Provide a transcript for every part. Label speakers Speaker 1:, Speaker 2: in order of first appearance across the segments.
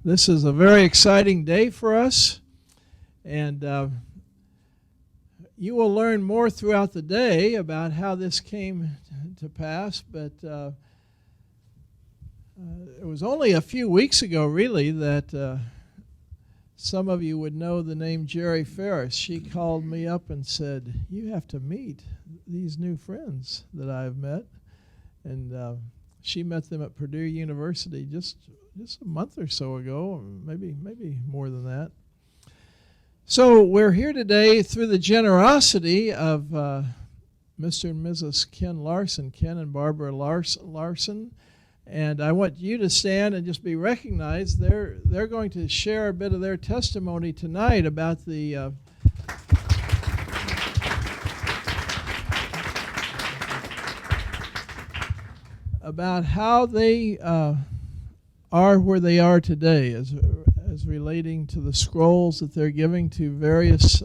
Speaker 1: This is a very exciting day for us, and you will learn more throughout the day about how this came to pass, but it was only a few weeks ago, really, that some of you would know the name Jerry Ferris. She called me up and said, "You have to meet these new friends that I've met," and she met them at Purdue University just a month or so ago, or maybe more than that. So we're here today through the generosity of Mr. and Mrs. Ken Larson, Ken and Barbara Larson, and I want you to stand and just be recognized. They're going to share a bit of their testimony tonight about the about how they are where they are today as relating to the scrolls that they're giving to various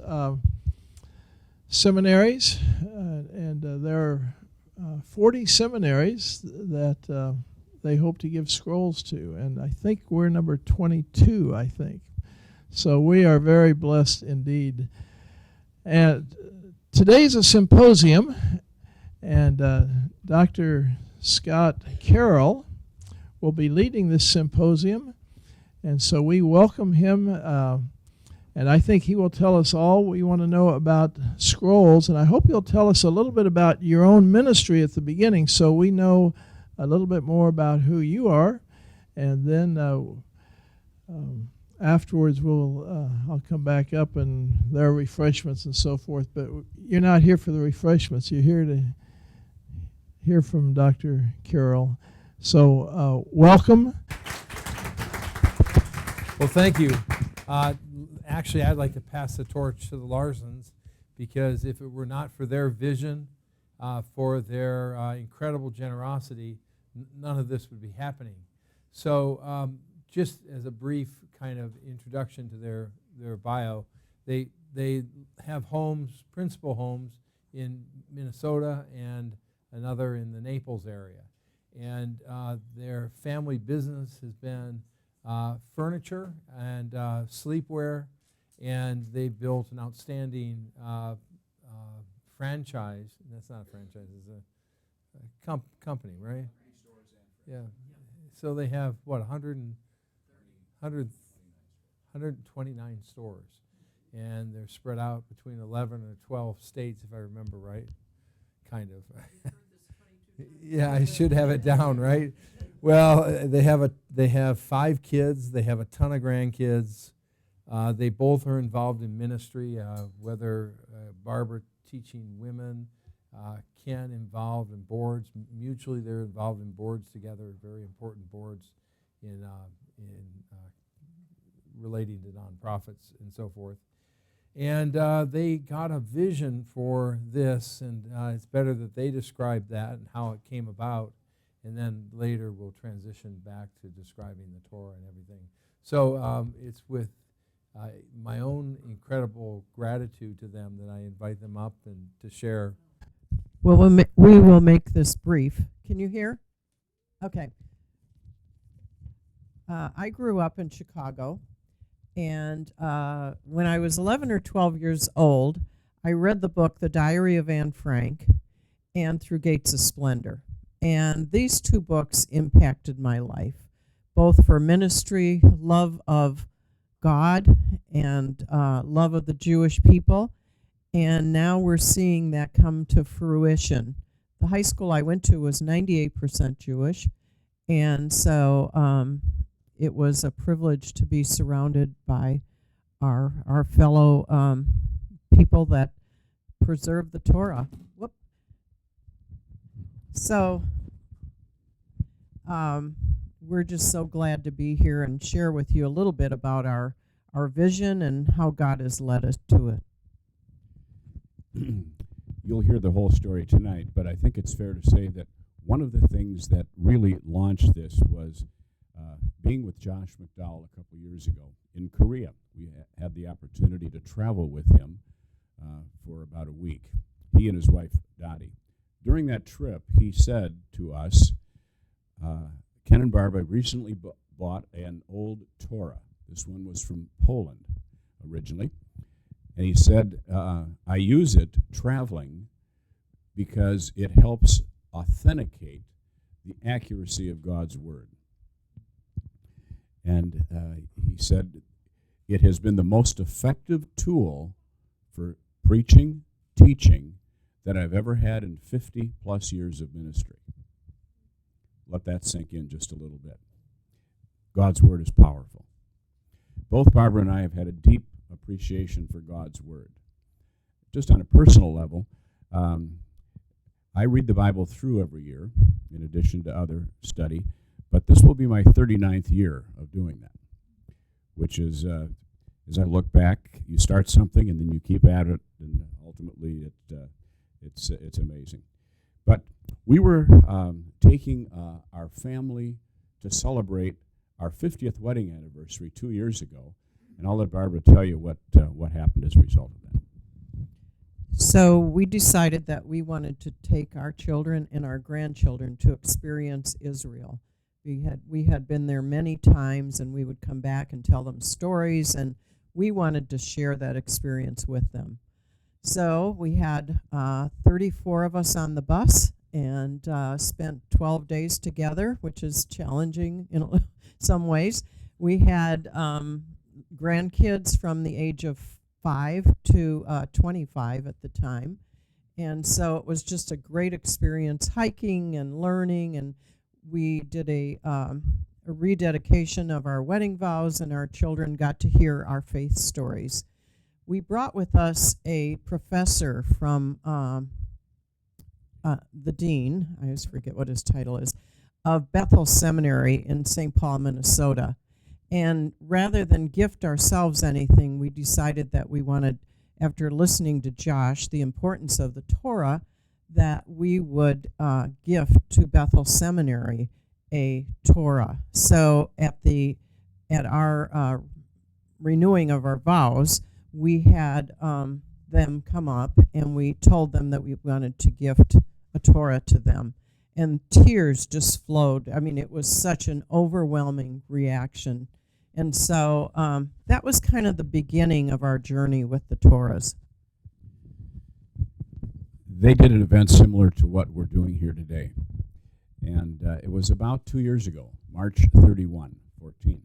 Speaker 1: seminaries. And there are 40 seminaries that they hope to give scrolls to. And I think we're number 22, I think. So we are very blessed indeed. And today's a symposium, and Dr. Scott Carroll will be leading this symposium, and so we welcome him, and I think he will tell us all we want to know about scrolls, and I hope he'll tell us a little bit about your own ministry at the beginning so we know a little bit more about who you are, and then afterwards I'll come back up and there are refreshments and so forth, but you're not here for the refreshments, you're here to hear from Dr. Carroll. So welcome.
Speaker 2: Well, thank you. Actually, I'd like to pass the torch to the Larsons, because if it were not for their vision, for their incredible generosity, none of this would be happening. So just as a brief kind of introduction to their bio, they have homes, principal homes in Minnesota and another in the Naples area. And their family business has been furniture and sleepwear, and they've built an outstanding franchise. That's not a franchise, it's a company, right? Yeah. So they have, what, 129 stores, and they're spread out between 11 or 12 states, if I remember right, kind of. Yeah, I should have it down, right? Well, they have 5 kids. They have a ton of grandkids. They both are involved in ministry, whether Barbara teaching women, Ken involved in boards. Mutually, they're involved in boards together, very important boards in relating to nonprofits and so forth. And they got a vision for this, and it's better that they describe that and how it came about, and then later we'll transition back to describing the Torah and everything. So it's with my own incredible gratitude to them that I invite them up and to share.
Speaker 3: Well, we will make this brief. Can you hear? Okay. I grew up in Chicago. And when I was 11 or 12 years old, I read the book, The Diary of Anne Frank, and Through Gates of Splendor. And these 2 books impacted my life, both for ministry, love of God, and love of the Jewish people. And now we're seeing that come to fruition. The high school I went to was 98% Jewish, and so it was a privilege to be surrounded by our fellow people that preserve the Torah. Whoop. So we're just so glad to be here and share with you a little bit about our vision and how God has led us to it.
Speaker 4: You'll hear the whole story tonight, but I think it's fair to say that one of the things that really launched this was being with Josh Mcdowell a couple years ago in Korea. We had the opportunity to travel with him for about a week, he and his wife Dottie. During that trip, he said to us, Ken and Barbara recently bought an old Torah. This one was from Poland originally. And he said, I use it traveling because it helps authenticate the accuracy of God's Word. And he said, it has been the most effective tool for preaching, teaching that I've ever had in 50 plus years of ministry. Let that sink in just a little bit. God's Word is powerful. Both Barbara and I have had a deep appreciation for God's Word. Just on a personal level, I read the Bible through every year, in addition to other study, but this will be my 39th year of doing that, which is, as I look back, you start something and then you keep at it, and ultimately it's amazing. But we were taking our family to celebrate our 50th wedding anniversary 2 years ago, and I'll let Barbara tell you what happened as a result of that.
Speaker 3: So we decided that we wanted to take our children and our grandchildren to experience Israel. We had been there many times, and we would come back and tell them stories, and we wanted to share that experience with them. So we had 34 of us on the bus and spent 12 days together, which is challenging in some ways. We had grandkids from the age of 5 to 25 at the time. And so it was just a great experience hiking and learning, and we did a rededication of our wedding vows, and our children got to hear our faith stories. We brought with us a professor from the dean, I always forget what his title is, of Bethel Seminary in St. Paul, Minnesota. And rather than gift ourselves anything, we decided that we wanted, after listening to Josh, the importance of the Torah, that we would gift to Bethel Seminary a Torah. So at our renewing of our vows, we had them come up, and we told them that we wanted to gift a Torah to them. And tears just flowed. I mean, it was such an overwhelming reaction. And so that was kind of the beginning of our journey with the Torahs.
Speaker 4: They did an event similar to what we're doing here today. And it was about 2 years ago, March 31, 14.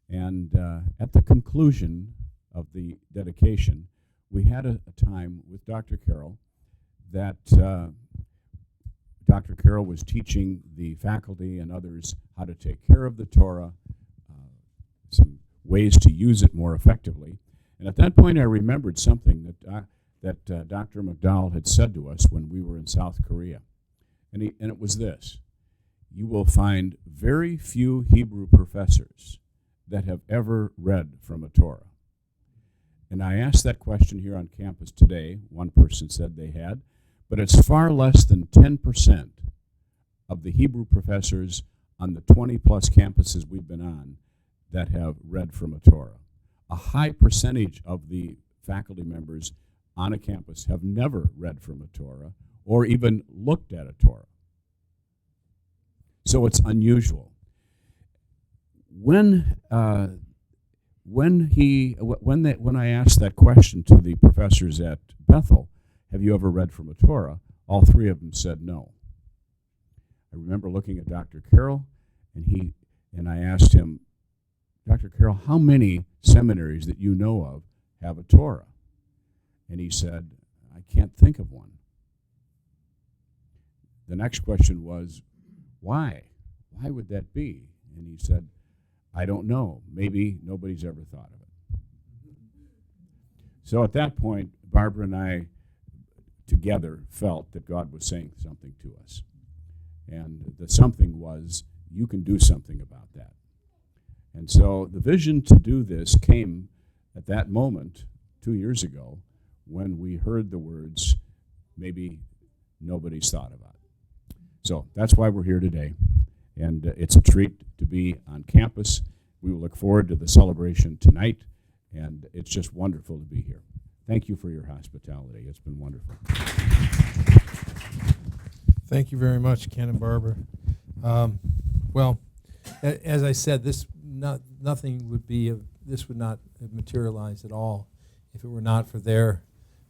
Speaker 4: And at the conclusion of the dedication, we had a time with Dr. Carroll that Dr. Carroll was teaching the faculty and others how to take care of the Torah, some ways to use it more effectively. And at that point, I remembered something that Dr. Mcdowell had said to us when we were in South Korea. And it was this: you will find very few Hebrew professors that have ever read from a Torah. And I asked that question here on campus today. One person said they had, but it's far less than 10% of the Hebrew professors on the 20-plus campuses we've been on that have read from a Torah. A high percentage of the faculty members on a campus have never read from a Torah or even looked at a Torah. So it's unusual. When I asked that question to the professors at Bethel, have you ever read from a Torah? All three of them said no. I remember looking at Dr. Carroll, and I asked him, Dr. Carroll, how many seminaries that you know of have a Torah? And he said, I can't think of one. The next question was, why? Why would that be? And he said, I don't know. Maybe nobody's ever thought of it. So at that point, Barbara and I together felt that God was saying something to us. And the something was, you can do something about that. And so the vision to do this came at that moment 2 years ago when we heard the words, maybe nobody's thought about it. So that's why we're here today. And it's a treat to be on campus. We will look forward to the celebration tonight, and it's just wonderful to be here. Thank you for your hospitality. It's been wonderful.
Speaker 2: Thank you very much, Ken and Barbara. Well, as I said, this nothing would be, this would not have materialized at all if it were not for their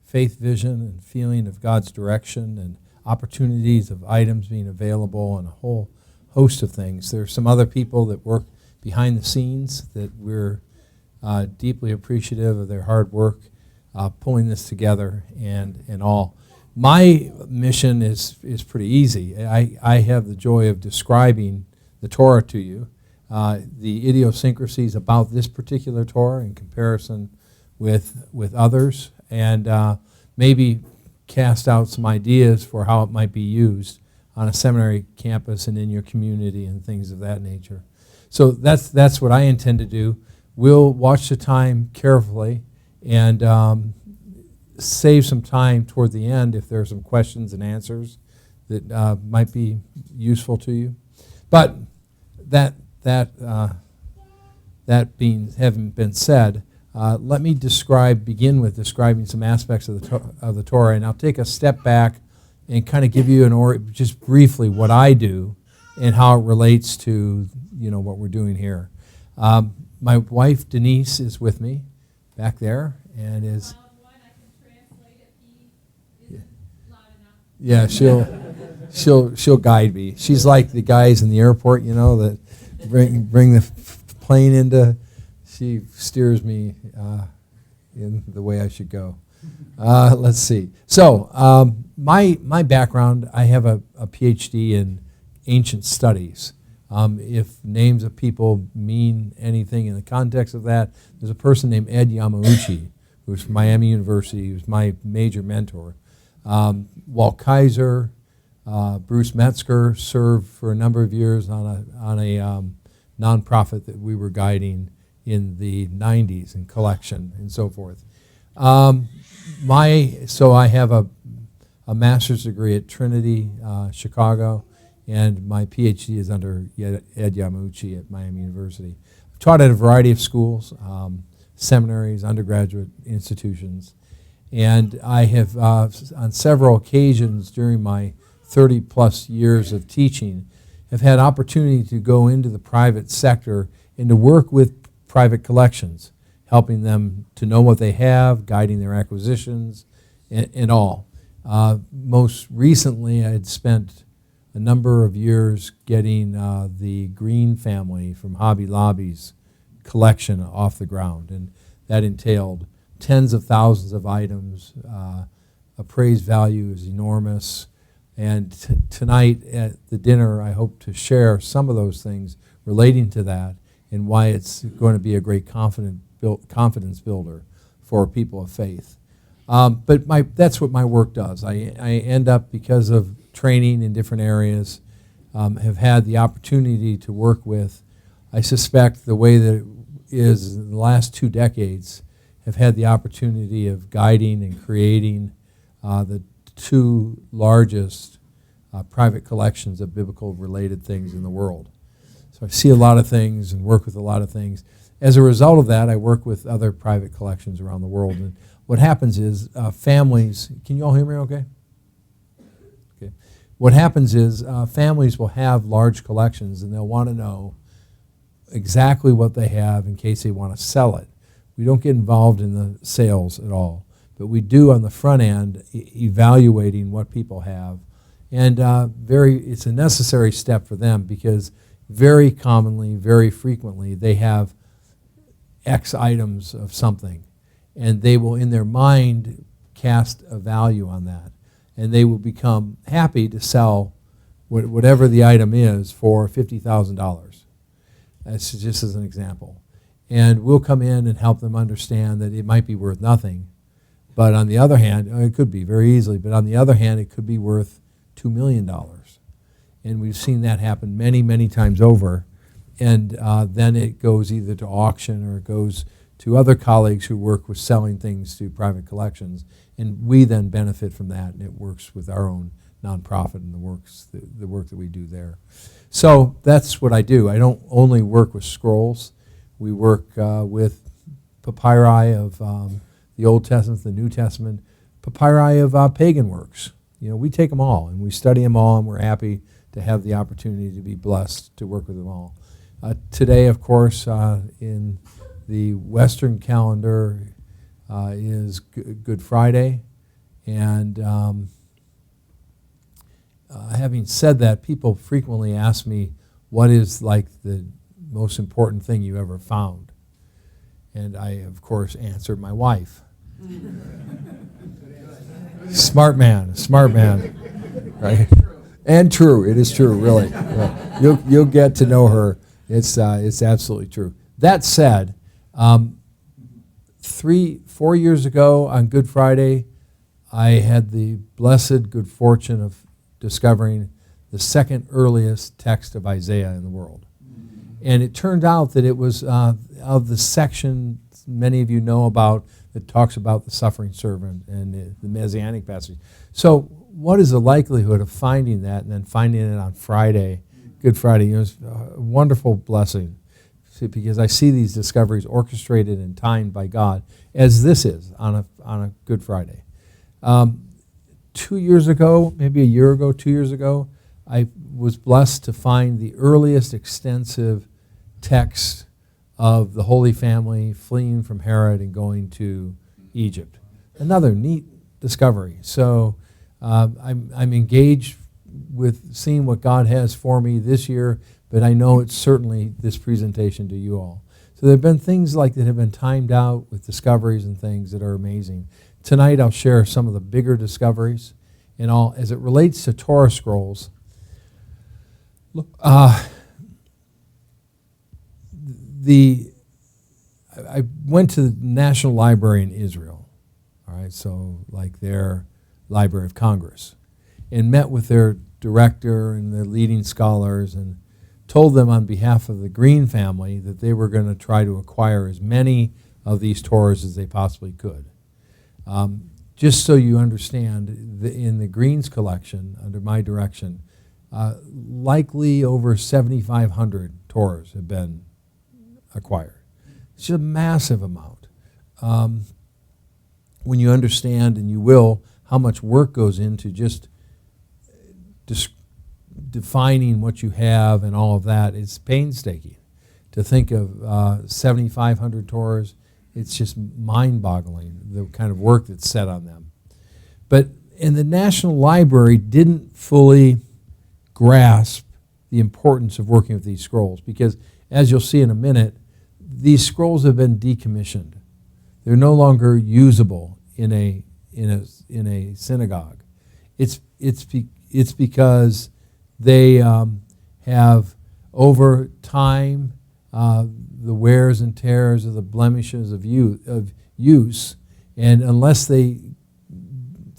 Speaker 2: faith vision and feeling of God's direction and opportunities of items being available and a whole host of things. There are some other people that work behind the scenes that we're deeply appreciative of their hard work pulling this together and all. My mission is pretty easy. I have the joy of describing the Torah to you, the idiosyncrasies about this particular Torah in comparison with others, and maybe cast out some ideas for how it might be used on a seminary campus and in your community and things of that nature. So that's what I intend to do. We'll watch the time carefully and save some time toward the end if there are some questions and answers that might be useful to you. But that having been said, let me begin with describing some aspects of the Torah, and I'll take a step back and kind of give you just briefly what I do and how it relates to what we're doing here. My wife Denise is with me back there, and is. Yeah, she'll guide me. She's like the guys in the airport, that bring the plane into. She steers me in the way I should go. Let's see. So my background, I have a PhD in ancient studies. If names of people mean anything in the context of that, there's a person named Ed Yamauchi, who's from Miami University, who's my major mentor. Walt Kaiser, Bruce Metzger served for a number of years on a nonprofit that we were guiding in the 90s in collection and so forth. So I have a master's degree at Trinity, Chicago, and my PhD is under Ed Yamauchi at Miami University. I've taught at a variety of schools, seminaries, undergraduate institutions, and I have, on several occasions during my 30-plus years of teaching, have had opportunity to go into the private sector and to work with private collections, helping them to know what they have, guiding their acquisitions, and all. Most recently, I had spent a number of years getting the Green family from Hobby Lobby's collection off the ground, and that entailed tens of thousands of items. Appraised value is enormous, and tonight at the dinner, I hope to share some of those things relating to that and why it's going to be a great confidence builder for people of faith. But that's what my work does. I end up, because of training in different areas, have had the opportunity to work with, I suspect the way that it is in the last 2 decades, have had the opportunity of guiding and creating the 2 largest private collections of biblical related things in the world. So I see a lot of things and work with a lot of things. As a result of that, I work with other private collections around the world. And what happens is families, can you all hear me okay? Okay. What happens is families will have large collections and they'll want to know exactly what they have in case they want to sell it. We don't get involved in the sales at all, but we do on the front end evaluating what people have. And it's a necessary step for them because very commonly, very frequently, they have X items of something, and they will, in their mind, cast a value on that, and they will become happy to sell whatever the item is for $50,000. That's just as an example. And we'll come in and help them understand that it might be worth nothing, but on the other hand, it could be very easily, but on the other hand, it could be worth $2 million. And we've seen that happen many, many times over. And then it goes either to auction or it goes to other colleagues who work with selling things to private collections. And we then benefit from that, and it works with our own nonprofit and the work that we do there. So that's what I do. I don't only work with scrolls. We work with papyri of the Old Testament, the New Testament, papyri of pagan works. We take them all, and we study them all, and we're happy to have the opportunity to be blessed to work with them all. Today, of course, in the Western calendar is Good Friday. And having said that, people frequently ask me, what is like the most important thing you ever found? And I, of course, answered my wife. Smart man, right? And true, it is true, really. You'll get to know her. It's absolutely true. That said, 4 years ago on Good Friday, I had the blessed good fortune of discovering the second earliest text of Isaiah in the world. And it turned out that it was of the section many of you know about that talks about the suffering servant and the Messianic passage. So what is the likelihood of finding that and then finding it on Friday, Good Friday? It was a wonderful blessing, because I see these discoveries orchestrated and timed by God, as this is on a Good Friday. 2 years ago, maybe a year ago, 2 years ago, I was blessed to find the earliest extensive text of the Holy Family fleeing from Herod and going to Egypt. Another neat discovery. So I'm engaged with seeing what God has for me this year, but I know it's certainly this presentation to you all. So there have been things like that have been timed out with discoveries and things that are amazing. Tonight I'll share some of the bigger discoveries and all as it relates to Torah scrolls. Look, I went to the National Library in Israel, all right, so like their Library of Congress, and met with their director and their leading scholars and told them on behalf of the Green family that they were going to try to acquire as many of these Torahs as they possibly could. Just so you understand, in the Green's collection, under my direction, likely over 7,500 Torahs have been acquired. It's a massive amount. When you understand, and you will, how much work goes into just defining what you have and all of that, it's painstaking. To think of 7,500 Torahs, it's just mind-boggling, the kind of work that's set on them. But in the National Library didn't fully grasp the importance of working with these scrolls, because as you'll see in a minute, these scrolls have been decommissioned. They're no longer usable in a synagogue. It's because they have over time the wears and tears of the blemishes of use, and unless they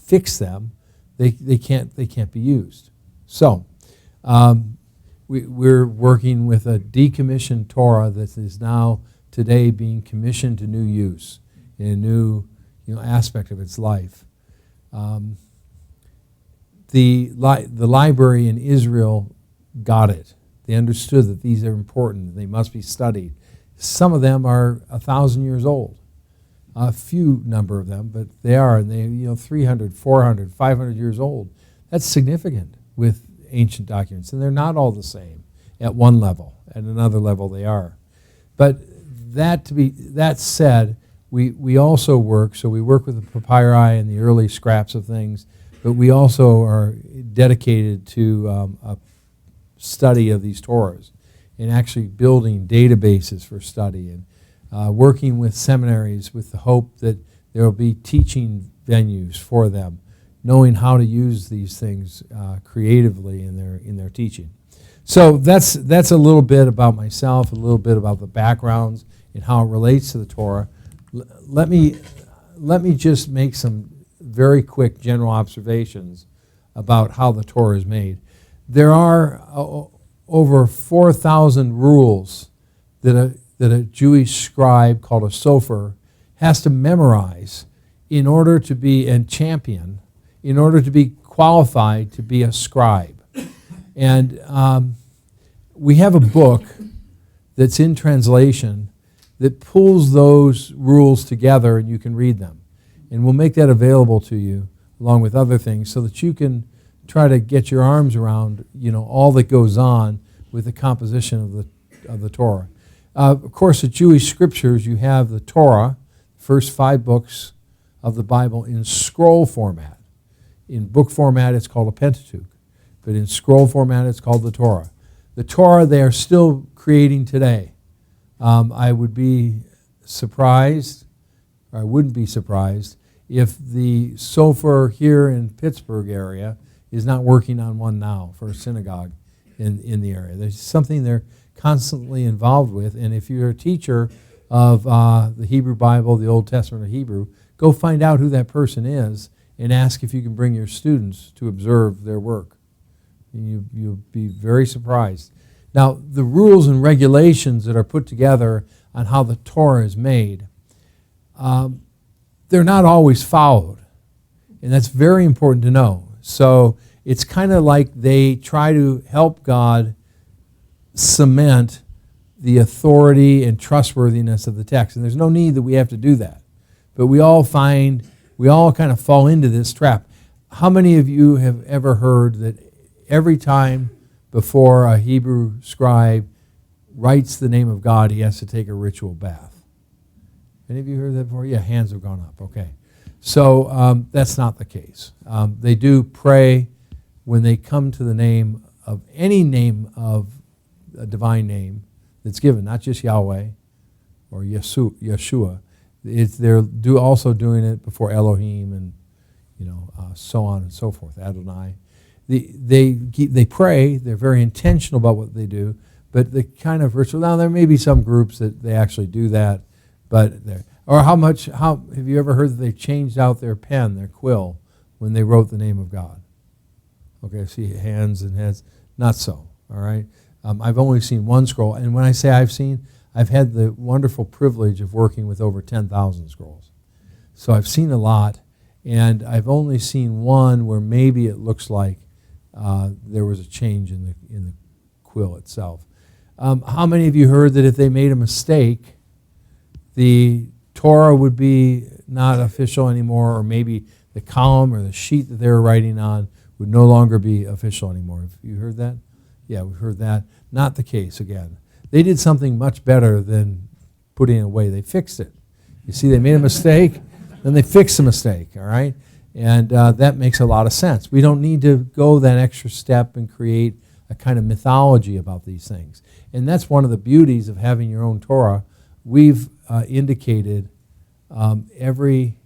Speaker 2: fix them, they can't be used. So we're working with a decommissioned Torah that is now today being commissioned to new use in a new aspect of its life. The library in Israel got it. They understood that these are important. They must be studied. Some of them are 1,000 years old. A few number of them, but they are. And they 300, 400, 500 years old. That's significant with ancient documents. And they're not all the same at one level. At another level they are. But that said, we also work. So we work with the papyri and the early scraps of things. But we also are dedicated to a study of these Torahs and actually building databases for study and working with seminaries with the hope that there will be teaching venues for them, knowing how to use these things creatively in their teaching. So that's a little bit about myself, a little bit about the backgrounds and how it relates to the Torah. Let me just make some very quick general observations about how the Torah is made. There are over 4,000 rules that a Jewish scribe called a sofer has to memorize in order to be and champion, in order to be qualified to be a scribe. And we have a book that's in translation that pulls those rules together, and you can read them. And we'll make that available to you along with other things so that you can try to get your arms around all that goes on with the composition of the Torah. Of course, the Jewish scriptures, you have the Torah, first 5 books of the Bible in scroll format. In book format, it's called a Pentateuch. But in scroll format, it's called the Torah. The Torah they are still creating today. I would be surprised, or I wouldn't be surprised, if the Sofer here in Pittsburgh area is not working on one now for a synagogue in the area. There's something they're constantly involved with, and if you're a teacher of the Hebrew Bible, the Old Testament of Hebrew, go find out who that person is and ask if you can bring your students to observe their work. And you'll be very surprised. Now, the rules and regulations that are put together on how the Torah is made, they're not always followed. And that's very important to know. So it's kind of like they try to help God cement the authority and trustworthiness of the text. And there's no need that we have to do that. But we all kind of fall into this trap. How many of you have ever heard that every time before a Hebrew scribe writes the name of God, he has to take a ritual bath? Any of you heard that before? Yeah, hands have gone up. Okay. So that's not the case. They do pray when they come to the name of any name of a divine name that's given, not just Yahweh or Yeshua. They're also doing it before Elohim and so on and so forth, Adonai. They pray. They're very intentional about what they do, but the kind of ritual. Now there may be some groups that they actually do that, but how have you ever heard that they changed out their pen, their quill, when they wrote the name of God? Okay, I see hands and heads. Not so. All right. I've only seen one scroll, and when I say I've had the wonderful privilege of working with over 10,000 scrolls. So I've seen a lot, and I've only seen one where maybe it looks like there was a change in the quill itself. How many of you heard that if they made a mistake, the Torah would be not official anymore, or maybe the column or the sheet that they were writing on would no longer be official anymore? Have you heard that? Yeah, we've heard that. Not the case again. They did something much better than putting it away. They fixed it. You see, they made a mistake, then they fixed the mistake, all right? And that makes a lot of sense. We don't need to go that extra step and create a kind of mythology about these things. And that's one of the beauties of having your own Torah. We've indicated every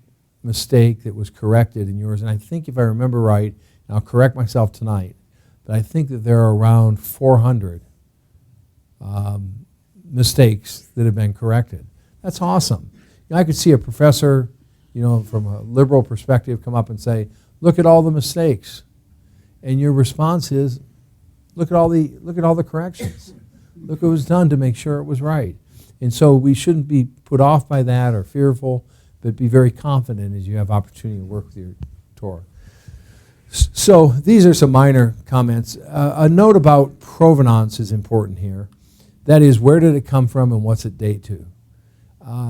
Speaker 2: mistake that was corrected in yours. And I think if I remember right, and I'll correct myself tonight, but I think that there are around 400 mistakes that have been corrected. That's awesome. I could see a professor, from a liberal perspective, come up and say, "Look at all the mistakes," and your response is, "Look at all the corrections. Look what was done to make sure it was right." And so we shouldn't be put off by that or fearful, but be very confident as you have opportunity to work with your Torah. So these are some minor comments. A note about provenance is important here. That is, where did it come from and what's it date to?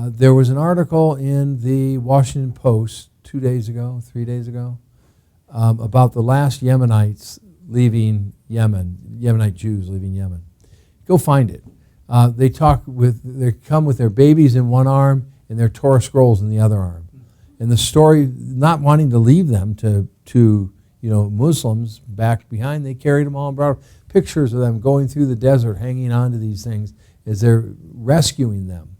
Speaker 2: There was an article in the Washington Post 3 days ago, about the last Yemenites leaving Yemen, Yemenite Jews leaving Yemen. Go find it. They come with their babies in one arm and their Torah scrolls in the other arm. And the story, not wanting to leave them to Muslims back behind, they carried them all and brought pictures of them going through the desert, hanging on to these things as they're rescuing them.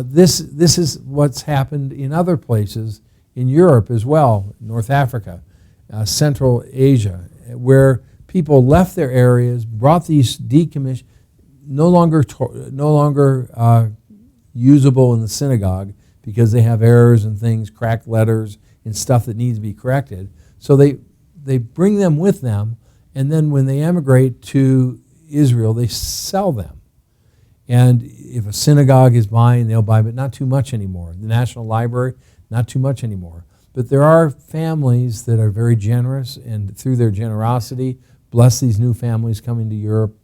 Speaker 2: This is what's happened in other places in Europe as well, North Africa, Central Asia, where people left their areas, brought these decommissioned, no longer usable in the synagogue because they have errors and things, cracked letters and stuff that needs to be corrected. So they bring them with them, and then when they emigrate to Israel, they sell them. And if a synagogue is buying, they'll buy, but not too much anymore. The National Library, not too much anymore. But there are families that are very generous, and through their generosity, bless these new families coming to Europe,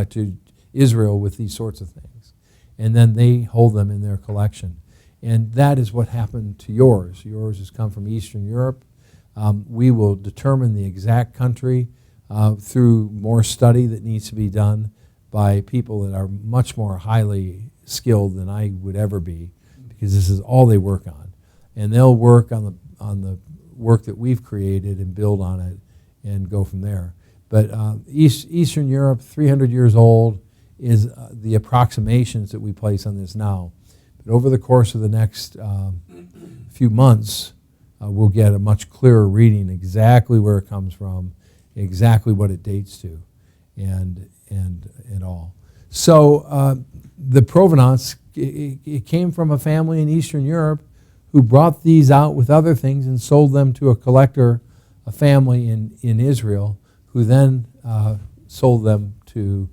Speaker 2: to Israel with these sorts of things. And then they hold them in their collection. And that is what happened to yours. Yours has come from Eastern Europe. We will determine the exact country through more study that needs to be done. by people that are much more highly skilled than I would ever be, because this is all they work on. And they'll work on the work that we've created and build on it and go from there. But Eastern Europe, 300 years old, is the approximations that we place on this now. But over the course of the next few months, we'll get a much clearer reading exactly where it comes from, exactly what it dates to, and all. So the provenance, it came from a family in Eastern Europe who brought these out with other things and sold them to a collector, a family in Israel, who then sold them to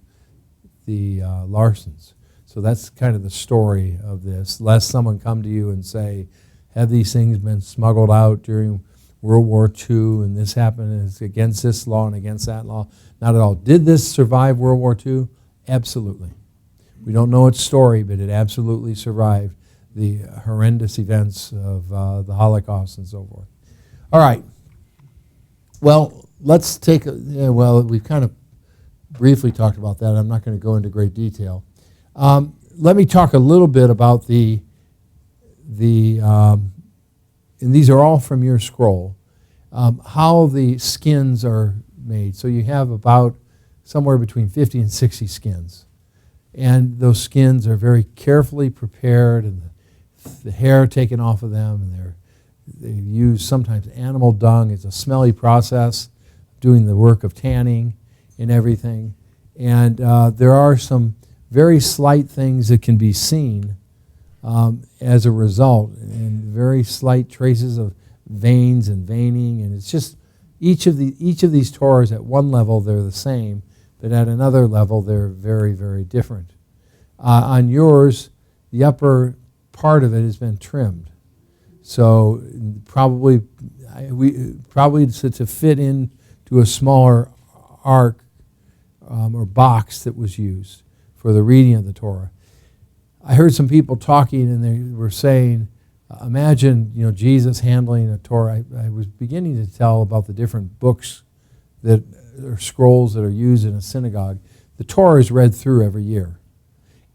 Speaker 2: the Larsons. So that's kind of the story of this. Lest someone come to you and say, have these things been smuggled out during World War II and this happened and it's against this law and against that law? Not at all. Did this survive World War II? Absolutely. We don't know its story, but it absolutely survived the horrendous events of the Holocaust and so forth. All right. Well, let's take we've kind of briefly talked about that. I'm not going to go into great detail. Let me talk a little bit about and these are all from your scroll, how the skins are made. So you have about somewhere between 50 and 60 skins. And those skins are very carefully prepared, and the hair taken off of them, and they use sometimes animal dung. It's a smelly process, doing the work of tanning and everything. And there are some very slight things that can be seen as a result, and very slight traces of veins and veining. And it's just each of these Torahs, at one level they're the same, but at another level they're very, very different. On yours, the upper part of it has been trimmed, so probably to fit into a smaller ark or box that was used for the reading of the Torah. I heard some people talking, and they were saying, imagine Jesus handling a Torah. I was beginning to tell about the different books that are scrolls that are used in a synagogue. The Torah is read through every year.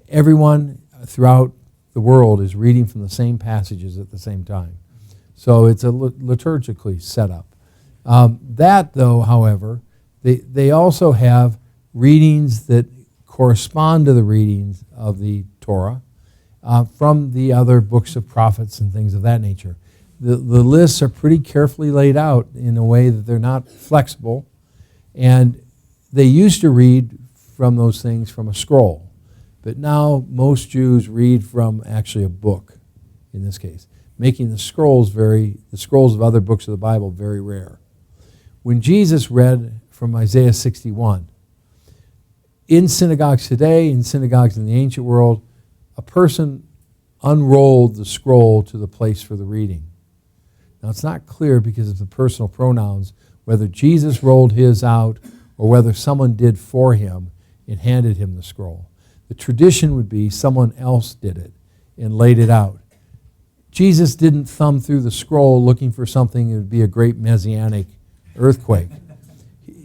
Speaker 2: Everyone throughout the world is reading from the same passages at the same time. So it's a liturgically set up. That, though, however, they also have readings that correspond to the readings of the Torah from the other books of prophets and things of that nature. The lists are pretty carefully laid out in a way that they're not flexible, and they used to read from those things from a scroll. But now most Jews read from actually a book, in this case, making the scrolls of other books of the Bible very rare. When Jesus read from Isaiah 61, in synagogues today, in synagogues in the ancient world, a person unrolled the scroll to the place for the reading. Now it's not clear because of the personal pronouns whether Jesus rolled his out or whether someone did for him and handed him the scroll. The tradition would be someone else did it and laid it out. Jesus didn't thumb through the scroll looking for something that would be a great messianic earthquake.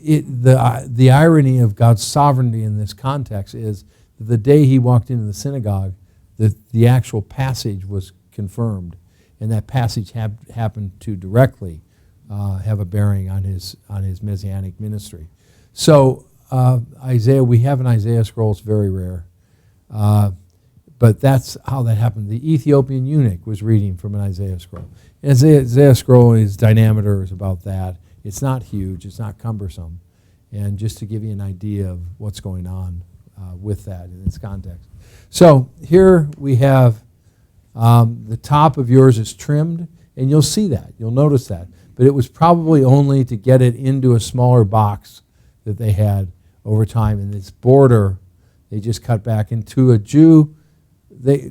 Speaker 2: The irony of God's sovereignty in this context is that the day he walked into the synagogue, the actual passage was confirmed, and that passage happened to directly have a bearing on his messianic ministry. So Isaiah, we have an Isaiah scroll. It's very rare. But that's how that happened. The Ethiopian eunuch was reading from an Isaiah scroll. And Isaiah scroll, his diameter is about that. It's not huge. It's not cumbersome. And just to give you an idea of what's going on with that in its context. So here we have the top of yours is trimmed, and you'll see that. You'll notice that. But it was probably only to get it into a smaller box that they had over time. And this border, they just cut back. Into a Jew, they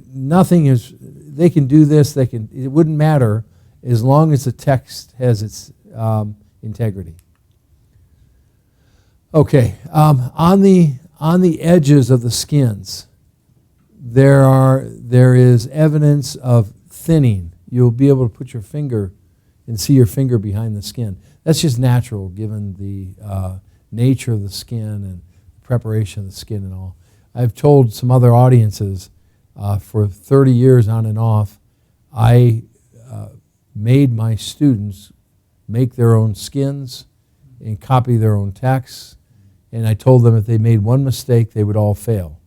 Speaker 2: can do this. It wouldn't matter as long as the text has its integrity. Okay, on the edges of the skins, there is evidence of thinning. You'll be able to put your finger and see your finger behind the skin. That's just natural given the nature of the skin and preparation of the skin and all. I've told some other audiences for 30 years on and off, I made my students make their own skins and copy their own texts, and I told them if they made one mistake, they would all fail.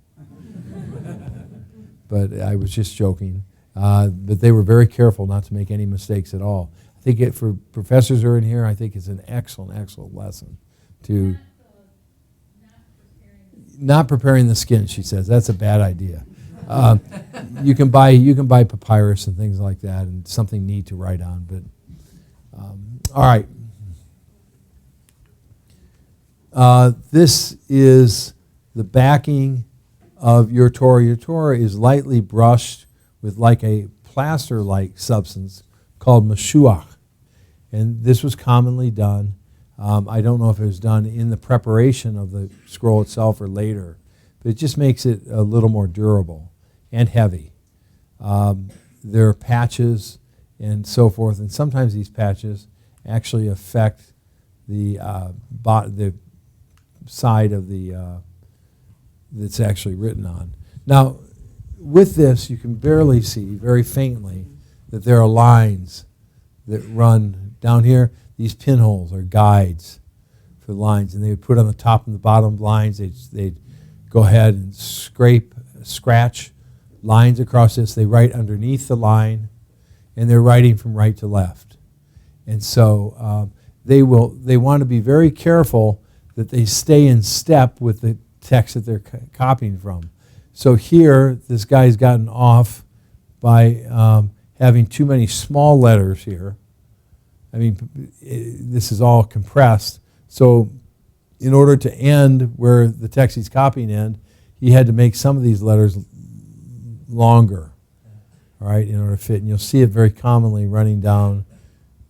Speaker 2: But I was just joking. But they were very careful not to make any mistakes at all. I think for professors who are in here, I think it's an excellent, excellent lesson to not preparing the skin. She says that's a bad idea. You can buy papyrus and things like that, and something neat to write on. But all right, this is the backing of your Torah. Your Torah is lightly brushed with like a plaster-like substance called meshuach, and this was commonly done. I don't know if it was done in the preparation of the scroll itself or later, but it just makes it a little more durable and heavy. There are patches and so forth, and sometimes these patches actually affect the side of the that's actually written on. Now, with this, you can barely see, very faintly, that there are lines that run down here. These pinholes are guides for lines, and they would put on the top and the bottom lines. They'd go ahead and scratch lines across this. They write underneath the line, and they're writing from right to left. And so they want to be very careful that they stay in step with the text that they're copying from. So here, this guy's gotten off by having too many small letters here. I mean, this is all compressed. So in order to end where the text he's copying end, he had to make some of these letters longer, all right, in order to fit. And you'll see it very commonly running down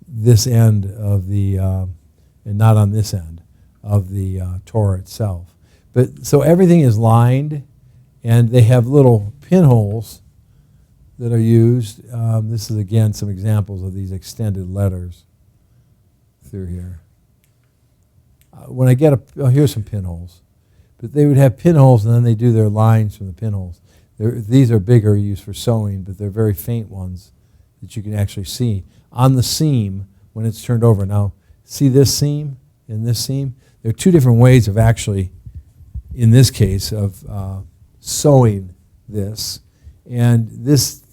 Speaker 2: this end of the, and not on this end of the Torah itself. But so everything is lined, and they have little pinholes that are used. This is, again, some examples of these extended letters through here. When I get here's some pinholes. But they would have pinholes, and then they do their lines from the pinholes. These are bigger, used for sewing, but they're very faint ones that you can actually see on the seam when it's turned over. Now, see this seam and this seam? There are two different ways of actually, in this case, of sewing this. And this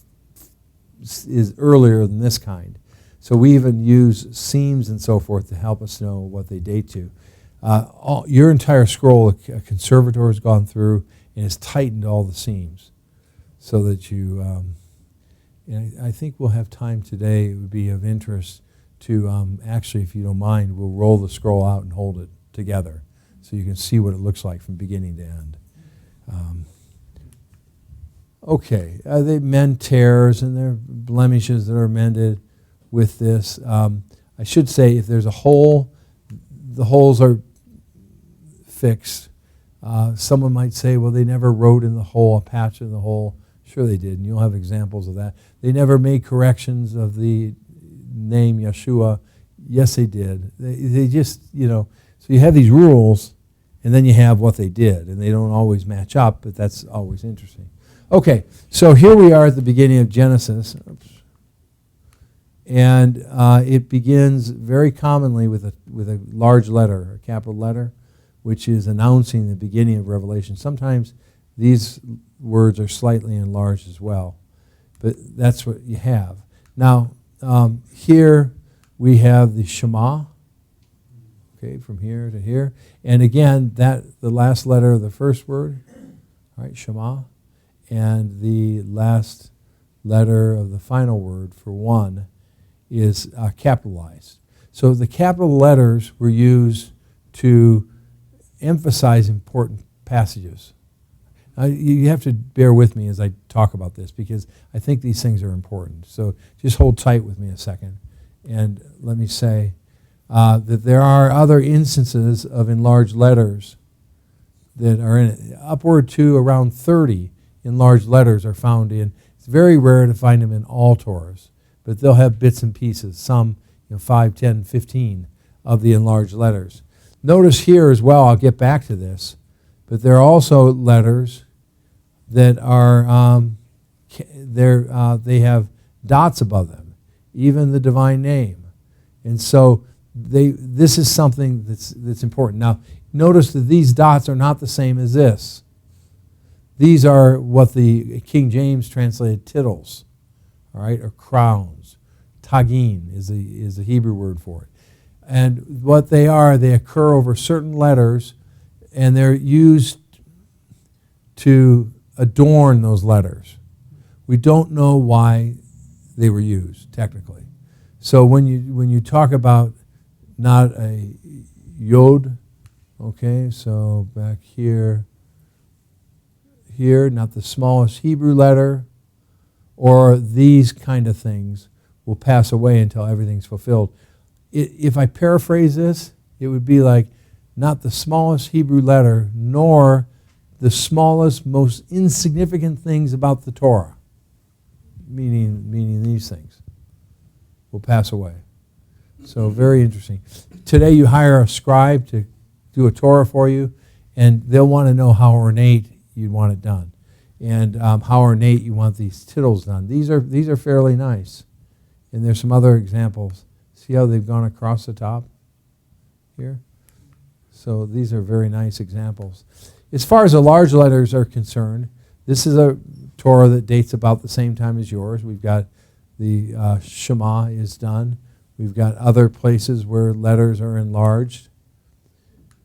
Speaker 2: is earlier than this kind. So we even use seams and so forth to help us know what they date to. Your entire scroll, a conservator has gone through and has tightened all the seams so that you, I think we'll have time today. It would be of interest to actually, if you don't mind, we'll roll the scroll out and hold it together so you can see what it looks like from beginning to end. Okay, they mend tears, and there are blemishes that are mended with this. I should say if there's a hole, the holes are fixed. Someone might say, well, they never wrote in the hole, a patch in the hole. Sure they did, and you'll have examples of that. They never made corrections of the name Yeshua. Yes, they did. They just, so you have these rules, and then you have what they did, and they don't always match up, but that's always interesting. Okay, so here we are at the beginning of Genesis. Oops. And it begins very commonly with a large letter, a capital letter, which is announcing the beginning of Revelation. Sometimes these words are slightly enlarged as well, but that's what you have. Now, here we have the Shema, okay, from here to here. And again, the last letter of the first word, all right, Shema, and the last letter of the final word for one is capitalized. So the capital letters were used to emphasize important passages. You have to bear with me as I talk about this because I think these things are important. So just hold tight with me a second. And let me say that there are other instances of enlarged letters that are in it. Upward to around 30 enlarged letters are found in. It's very rare to find them in all Torahs, but they'll have bits and pieces, some 5, 10, 15 of the enlarged letters. Notice here as well, I'll get back to this, But there are also letters that are they have dots above them, even the divine name. And so this is something that's important. Now, notice that these dots are not the same as this. These are what the King James translated tittles, all right, or crowns. Tagin is the Hebrew word for it. And what they are, they occur over certain letters, and they're used to adorn those letters. We don't know why they were used, technically. So when you talk about not a yod, okay, so back here, not the smallest Hebrew letter, or these kind of things will pass away until everything's fulfilled. If I paraphrase this, it would be like, not the smallest Hebrew letter, nor the smallest, most insignificant things about the Torah, meaning these things, will pass away. So very interesting. Today you hire a scribe to do a Torah for you, and they'll want to know how ornate you'd want it done, and how ornate you want these tittles done. These are fairly nice, and there's some other examples. See how they've gone across the top here? So these are very nice examples. As far as the large letters are concerned, this is a Torah that dates about the same time as yours. We've got the Shema is done. We've got other places where letters are enlarged.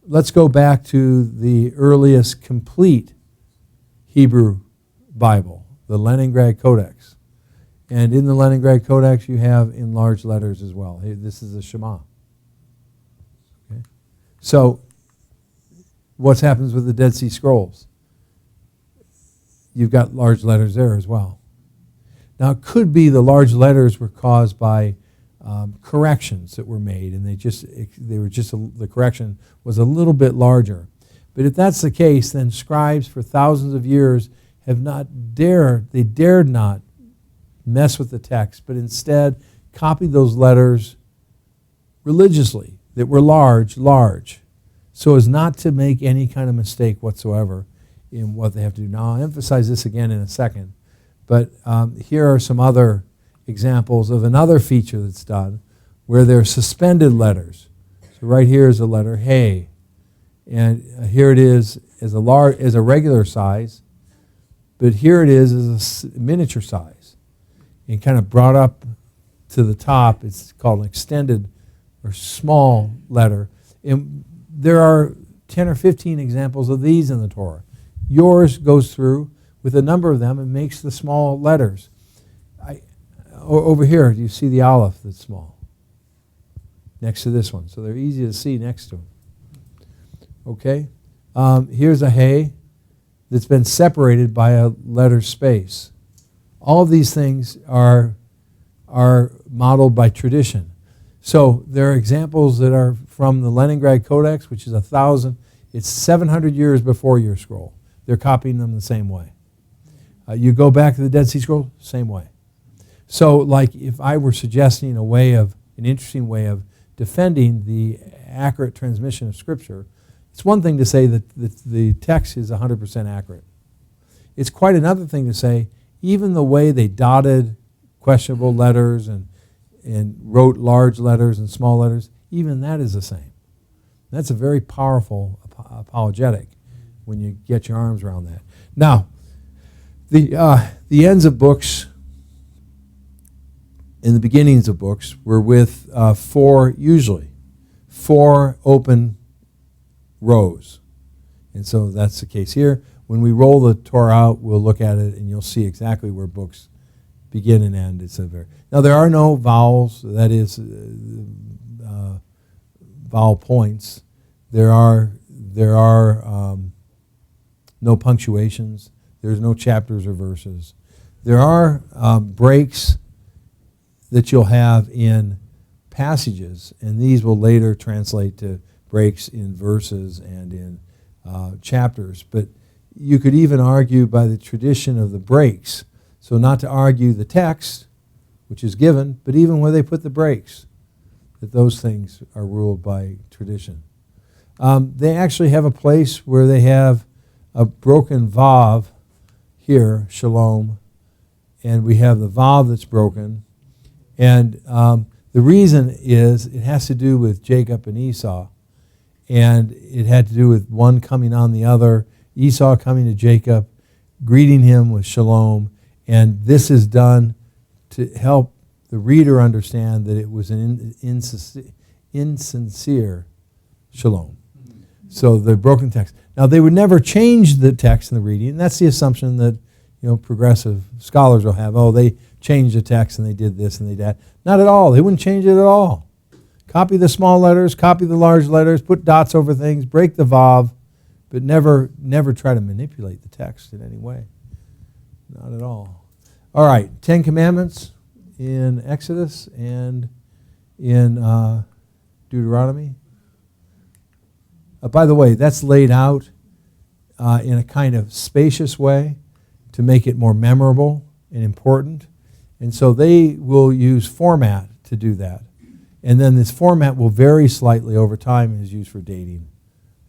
Speaker 2: Let's go back to the earliest complete Hebrew Bible, the Leningrad Codex. And in the Leningrad Codex, you have enlarged letters as well. Hey, this is the Shema. Okay. So, what happens with the Dead Sea Scrolls? You've got large letters there as well. Now, it could be the large letters were caused by corrections that were made, and the correction was a little bit larger. But if that's the case, then scribes for thousands of years dared not mess with the text, but instead copied those letters religiously that were large, so as not to make any kind of mistake whatsoever in what they have to do. Now, I'll emphasize this again in a second, but here are some other examples of another feature that's done where there are suspended letters. So right here is a letter Hey, and here it is as a regular size, but here it is as a miniature size, and kind of brought up to the top. It's called an extended or small letter. And there are 10 or 15 examples of these in the Torah. Yours goes through with a number of them and makes the small letters. Over here, do you see the aleph that's small? Next to this one. So they're easy to see next to them. Okay? Here's a Hey that's been separated by a letter space. All of these things are modeled by tradition. So there are examples that are from the Leningrad Codex, which is 700 years before your scroll. They're copying them the same way. You go back to the Dead Sea Scroll, same way. So like if I were suggesting an interesting way of defending the accurate transmission of Scripture, it's one thing to say that the text is 100% accurate. It's quite another thing to say even the way they dotted questionable letters and wrote large letters and small letters, even that is the same. That's a very powerful apologetic when you get your arms around that. Now, the ends of books and the beginnings of books were with four open rows. And so that's the case here. When we roll the Torah out, we'll look at it and you'll see exactly where books begin and end. Now there are no vowels, that is vowel points. There are no punctuations. There's no chapters or verses. There are breaks that you'll have in passages, and these will later translate to breaks in verses and in chapters. But you could even argue by the tradition of the breaks. So not to argue the text, which is given, but even where they put the breaks, that those things are ruled by tradition. They actually have a place where they have a broken vav here, shalom, and we have the vav that's broken. And the reason is it has to do with Jacob and Esau. And it had to do with one coming on the other, Esau coming to Jacob, greeting him with shalom. And this is done to help the reader understand that it was an insincere shalom. So the broken text. Now, they would never change the text in the reading, and that's the assumption that progressive scholars will have. Oh, they changed the text and they did this and they did that. Not at all. They wouldn't change it at all. Copy the small letters, copy the large letters, put dots over things, break the vav, but never try to manipulate the text in any way. Not at all. All right, 10 Commandments in Exodus and in Deuteronomy. By the way, that's laid out in a kind of spacious way to make it more memorable and important. And so they will use format to do that. And then this format will vary slightly over time and is used for dating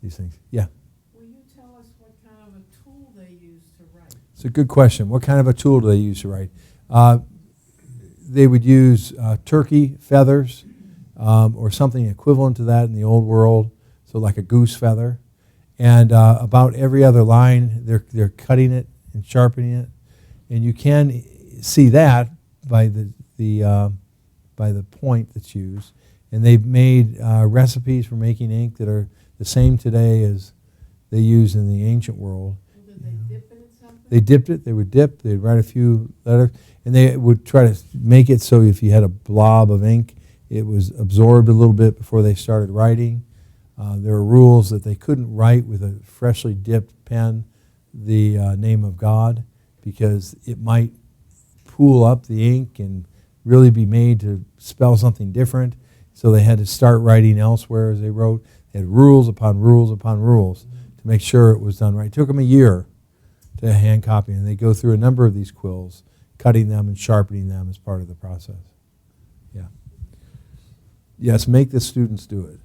Speaker 2: these things. Yeah?
Speaker 3: Will you tell us what kind of a tool they use to write?
Speaker 2: It's a good question. What kind of a tool do they use to write? They would use turkey feathers or something equivalent to that in the old world, so like a goose feather. And about every other line, they're cutting it and sharpening it. And you can see that by the point that's used. And they've made recipes for making ink that are the same today as they use in the ancient world.
Speaker 3: Well, did they dip it in something?
Speaker 2: They dipped it. They would dip. They'd write a few letters. And they would try to make it so if you had a blob of ink, it was absorbed a little bit before they started writing. There were rules that they couldn't write with a freshly dipped pen the name of God because it might pool up the ink and really be made to spell something different. So they had to start writing elsewhere as they wrote. They had rules upon rules upon rules to make sure it was done right. It took them a year to hand copy, and they go through a number of these quills, cutting them and sharpening them as part of the process. Yeah. Yes, make the students do it.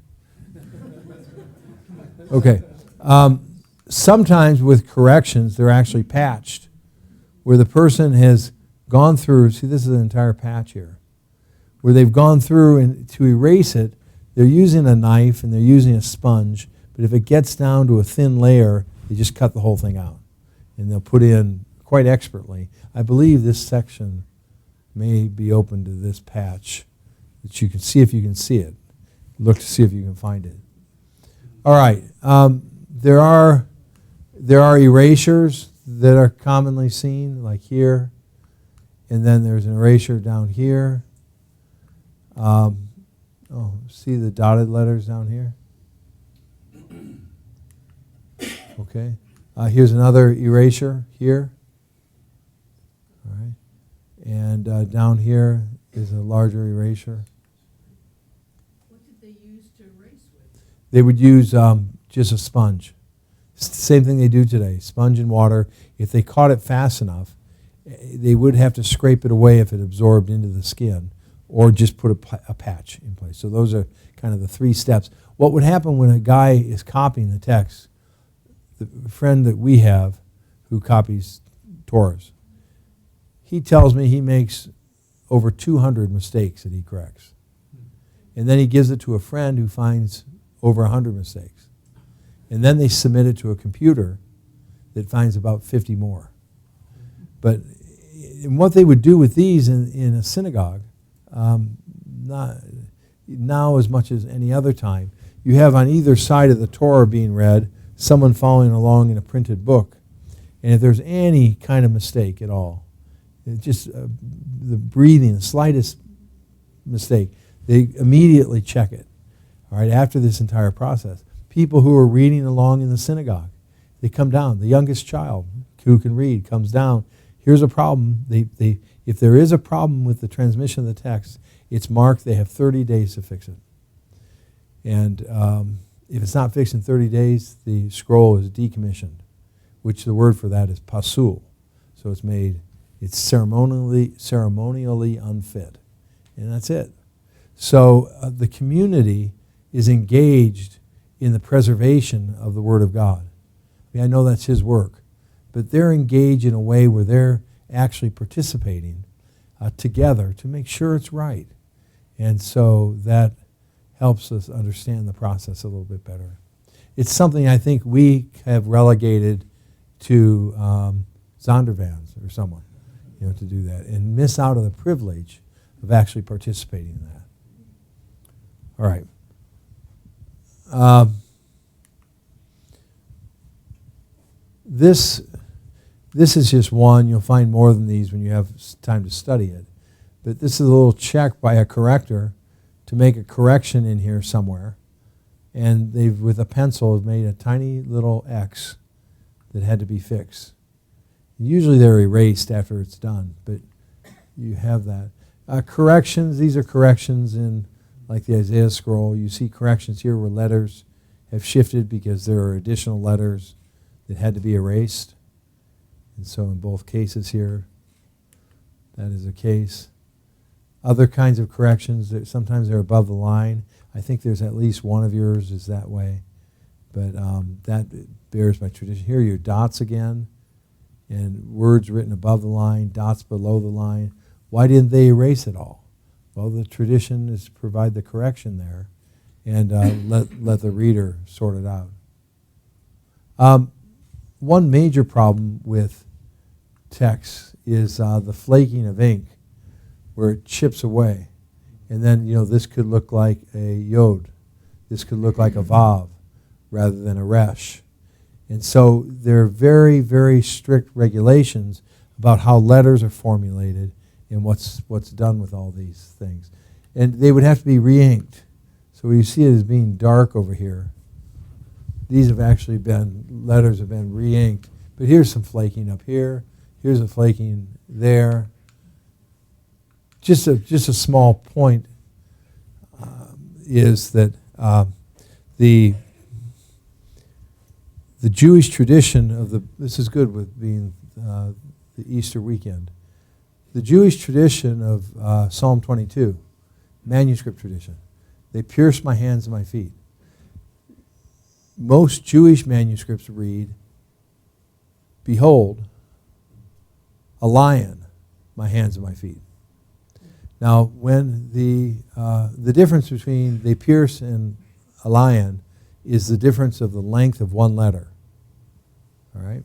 Speaker 2: Okay. Sometimes with corrections, they're actually patched, where the person has gone through, see this is an entire patch here, where they've gone through and to erase it, they're using a knife and they're using a sponge, but if it gets down to a thin layer, they just cut the whole thing out. And they'll put in, quite expertly, I believe this section may be open to this patch, that you can see if you can see it. Look to see if you can find it. All right, there are erasures that are commonly seen, like here, and then there's an erasure down here. See the dotted letters down here? Okay. Here's another erasure here. All right. And down here is a larger erasure.
Speaker 3: What did they use to erase with?
Speaker 2: They would use just a sponge. It's the same thing they do today, sponge and water. If they caught it fast enough, they would have to scrape it away if it absorbed into the skin, or just put a patch in place. So those are kind of the three steps. What would happen when a guy is copying the text, the friend that we have who copies Torahs, he tells me he makes over 200 mistakes that he corrects. And then he gives it to a friend who finds over 100 mistakes. And then they submit it to a computer that finds about 50 more. But what they would do with these in a synagogue, not now as much as any other time, you have on either side of the Torah being read, someone following along in a printed book. And if there's any kind of mistake at all, just the breathing, the slightest mistake, they immediately check it. All right, after this entire process. People who are reading along in the synagogue, they come down. The youngest child who can read comes down. Here's a problem. If there is a problem with the transmission of the text, it's marked. They have 30 days to fix it. And if it's not fixed in 30 days, the scroll is decommissioned, which the word for that is pasul. So it's ceremonially unfit. And that's it. So the community is engaged in the preservation of the Word of God. mean, I know that's his work. But they're engaged in a way where they're actually participating together to make sure it's right. And so that helps us understand the process a little bit better. It's something I think we have relegated to Zondervans or someone, to do that, and miss out on the privilege of actually participating in that. All right. This is just one. You'll find more than these when you have time to study it. But this is a little check by a corrector to make a correction in here somewhere. And they've, with a pencil, made a tiny little X that had to be fixed. Usually they're erased after it's done, but you have that. Corrections, these are corrections in like the Isaiah scroll. You see corrections here where letters have shifted because there are additional letters that had to be erased. And so in both cases here, that is the case. Other kinds of corrections, that sometimes they're above the line. I think there's at least one of yours is that way. But that bears my tradition. Here are your dots again, and words written above the line, dots below the line. Why didn't they erase it all? Well, the tradition is to provide the correction there and let the reader sort it out. One major problem with text is the flaking of ink, where it chips away. And then, this could look like a yod. This could look like a vav rather than a resh. And so there are very, very strict regulations about how letters are formulated and what's done with all these things. And they would have to be re-inked. So you see it as being dark over here. These have actually letters have been re-inked. But here's some flaking up here. Here's a flaking there. Just a small point is that the Jewish tradition of this is good with being the Easter weekend. The Jewish tradition of Psalm 22, manuscript tradition, they pierced my hands and my feet. Most Jewish manuscripts read, "Behold, a lion, my hands and my feet." Now, when the difference between they pierce and a lion is the difference of the length of one letter. All right.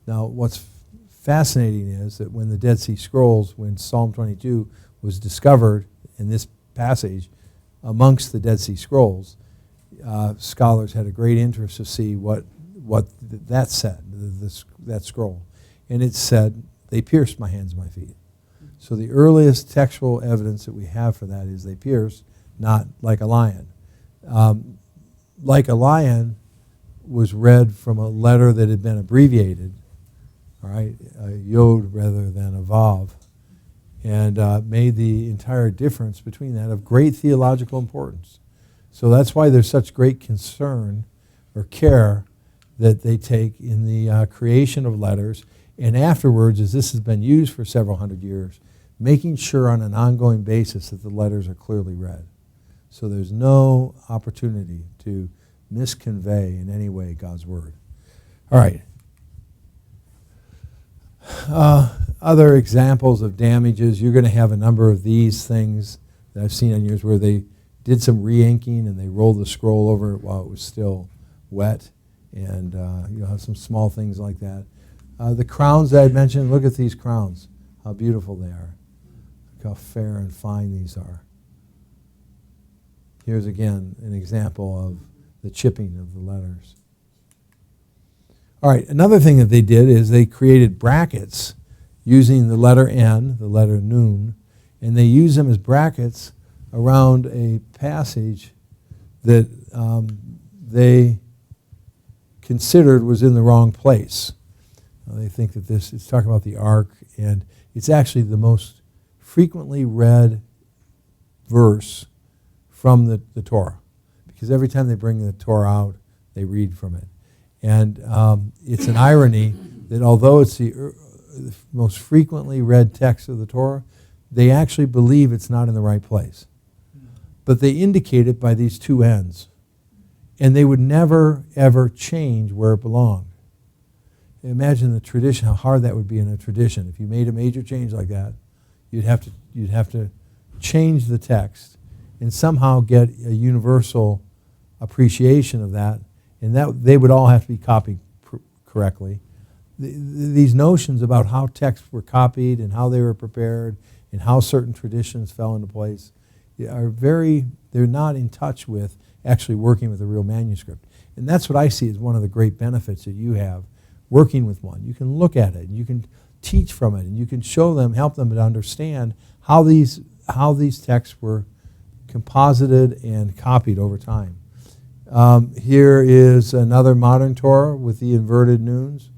Speaker 2: Now, what's fascinating is that when the Dead Sea Scrolls, when Psalm 22 was discovered in this passage amongst the Dead Sea Scrolls, scholars had a great interest to see what that said, that scroll. And it said, "They pierced my hands and my feet." So the earliest textual evidence that we have for that is they pierced, not like a lion. Like a lion was read from a letter that had been abbreviated, all right, a yod rather than a vav, and made the entire difference between that of great theological importance. So that's why there's such great concern or care that they take in the creation of letters, and afterwards, as this has been used for several hundred years, making sure on an ongoing basis that the letters are clearly read. So there's no opportunity to misconvey in any way God's word. All right. Other examples of damages, you're going to have a number of these things that I've seen on yours where they did some re-inking and they rolled the scroll over it while it was still wet, and you'll have some small things like that. The crowns that I mentioned, look at these crowns, how beautiful they are. Look how fair and fine these are. Here's again an example of the chipping of the letters. All right, another thing that they did is they created brackets using the letter N, the letter Nun, and they used them as brackets around a passage that they considered was in the wrong place. They think that it's talking about the ark, and it's actually the most frequently read verse from the Torah, because every time they bring the Torah out, they read from it. And it's an irony that although it's the most frequently read text of the Torah, they actually believe it's not in the right place. But they indicate it by these two ends. And they would never, ever change where it belonged. imagine the tradition, how hard that would be in a tradition. If you made a major change like that, you'd have to change the text and somehow get a universal appreciation of that, and that they would all have to be copied correctly. These notions about how texts were copied and how they were prepared and how certain traditions fell into place they're not in touch with actually working with a real manuscript. And that's what I see as one of the great benefits that you have working with one. You can look at it, and you can teach from it, and you can show them, help them to understand how these texts were composited and copied over time. Here is another modern Torah with the Inverted Nunes.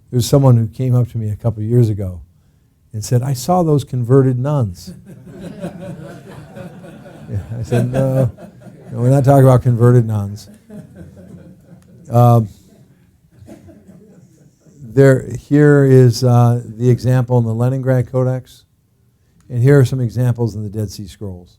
Speaker 2: There's someone who came up to me a couple of years ago and said, "I saw those converted nuns." Yeah, I said, no, we're not talking about converted nuns. Here is the example in the Leningrad Codex, and here are some examples in the Dead Sea Scrolls.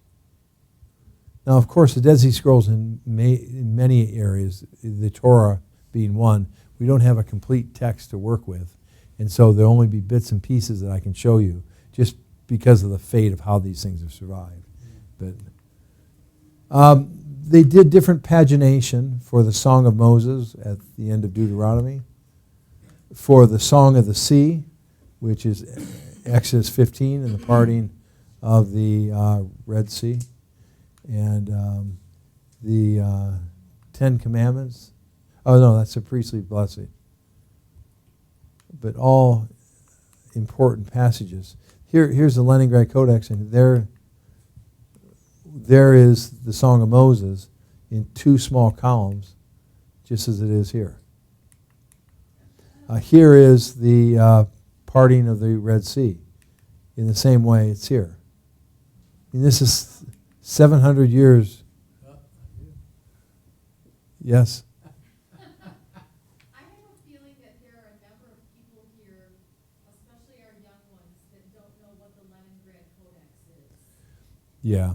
Speaker 2: Now, of course, the Dead Sea Scrolls in many areas, the Torah being one, we don't have a complete text to work with, and so there'll only be bits and pieces that I can show you, just because of the fate of how these things have survived. But they did different pagination for the Song of Moses at the end of Deuteronomy, for the Song of the Sea, which is Exodus 15 and the parting of the Red Sea, and the Ten Commandments. Oh, no, that's a priestly blessing. But all important passages. Here's the Leningrad Codex, and there is the Song of Moses in two small columns, just as it is here. Here is the parting of the Red Sea. In the same way, it's here. And this is 700 years. Yes?
Speaker 5: I have a feeling that there are a number of people here, especially our young ones, that don't know what the Leningrad Codex is.
Speaker 2: Yeah.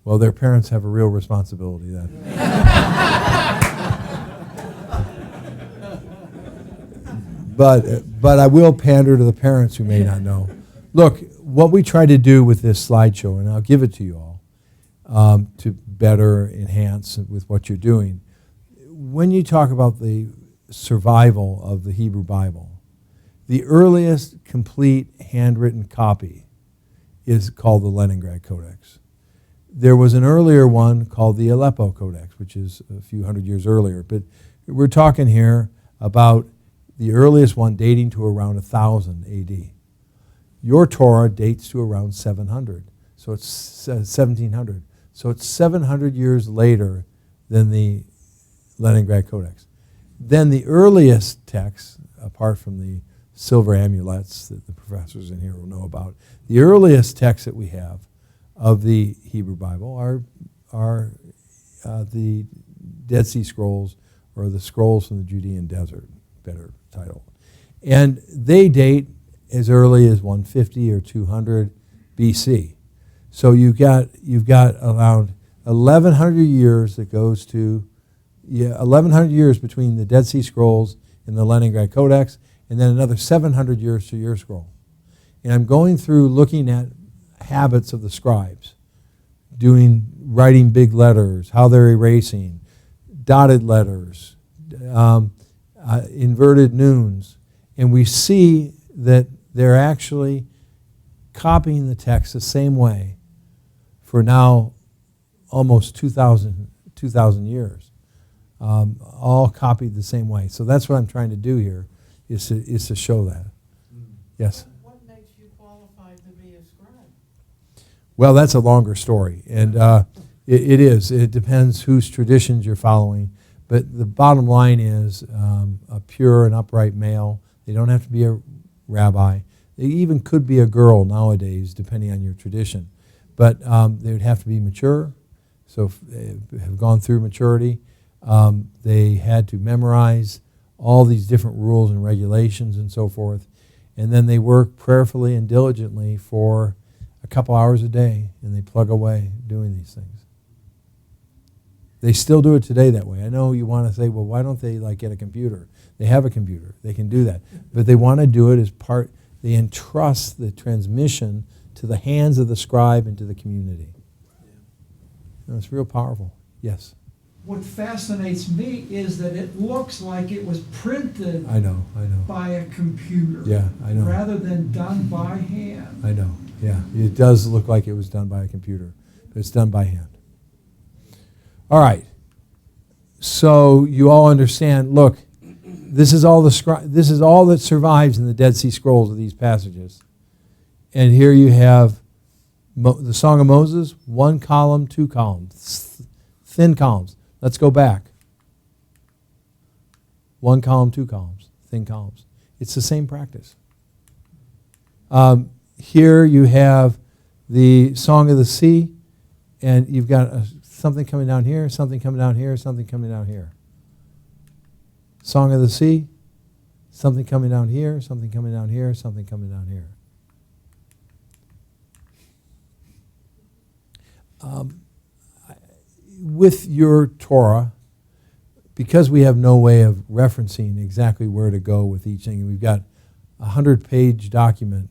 Speaker 2: Well, their parents have a real responsibility then. But I will pander to the parents who may not know. Look, what we try to do with this slideshow, and I'll give it to you all, to better enhance with what you're doing. When you talk about the survival of the Hebrew Bible, the earliest complete handwritten copy is called the Leningrad Codex. There was an earlier one called the Aleppo Codex, which is a few hundred years earlier. But we're talking here about the earliest one dating to around 1000 AD. Your Torah dates to around 700, so it's 1700. So it's 700 years later than the Leningrad Codex. Then the earliest texts, apart from the silver amulets that the professors in here will know about, the earliest texts that we have of the Hebrew Bible are the Dead Sea Scrolls, or the Scrolls from the Judean Desert, better title. And they date as early as 150 or 200 BC. So you've got around 1,100 years that goes to 1,100 years between the Dead Sea Scrolls and the Leningrad Codex, and then another 700 years to your scroll. And I'm going through looking at habits of the scribes, writing big letters, how they're erasing, dotted letters, inverted nunes, and we see that they're actually copying the text the same way for now almost 2,000 years, all copied the same way. So that's what I'm trying to do here, is to show that. Yes?
Speaker 3: What makes you qualified to be a scribe?
Speaker 2: Well, that's a longer story, and it is. It depends whose traditions you're following. But the bottom line is a pure and upright male. They don't have to be a rabbi. They even could be a girl nowadays, depending on your tradition. But they would have to be mature, so have gone through maturity. They had to memorize all these different rules and regulations and so forth. And then they work prayerfully and diligently for a couple hours a day, and they plug away doing these things. They still do it today that way. I know you want to say, well, why don't they get a computer? They have a computer. They can do that. But they want to do it as part, they entrust the transmission to the hands of the scribe and to the community. It's real powerful. Yes?
Speaker 6: What fascinates me is that it looks like it was printed
Speaker 2: I know.
Speaker 6: by a computer.
Speaker 2: Yeah, I know.
Speaker 6: Rather than done by hand.
Speaker 2: I know. Yeah, it does look like it was done by a computer, but it's done by hand. All right. So you all understand, look, this is all that survives in the Dead Sea Scrolls of these passages. And here you have the Song of Moses, 1 column, 2 columns, thin columns. Let's go back. 1 column, 2 columns, thin columns. It's the same practice. Here you have the Song of the Sea, and you've got something coming down here, something coming down here, something coming down here. Song of the Sea, something coming down here, something coming down here, something coming down here. With your Torah, because we have no way of referencing exactly where to go with each thing, we've got a 100-page document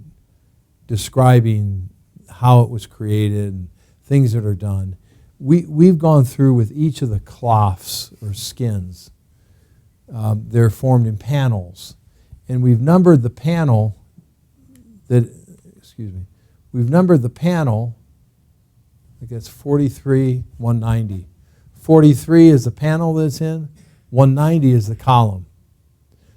Speaker 2: describing how it was created and things that are done. We've gone through with each of the cloths or skins. They're formed in panels. And we've numbered the panel we've numbered the panel, I guess 43, 190. 43 is the panel that it's in, 190 is the column.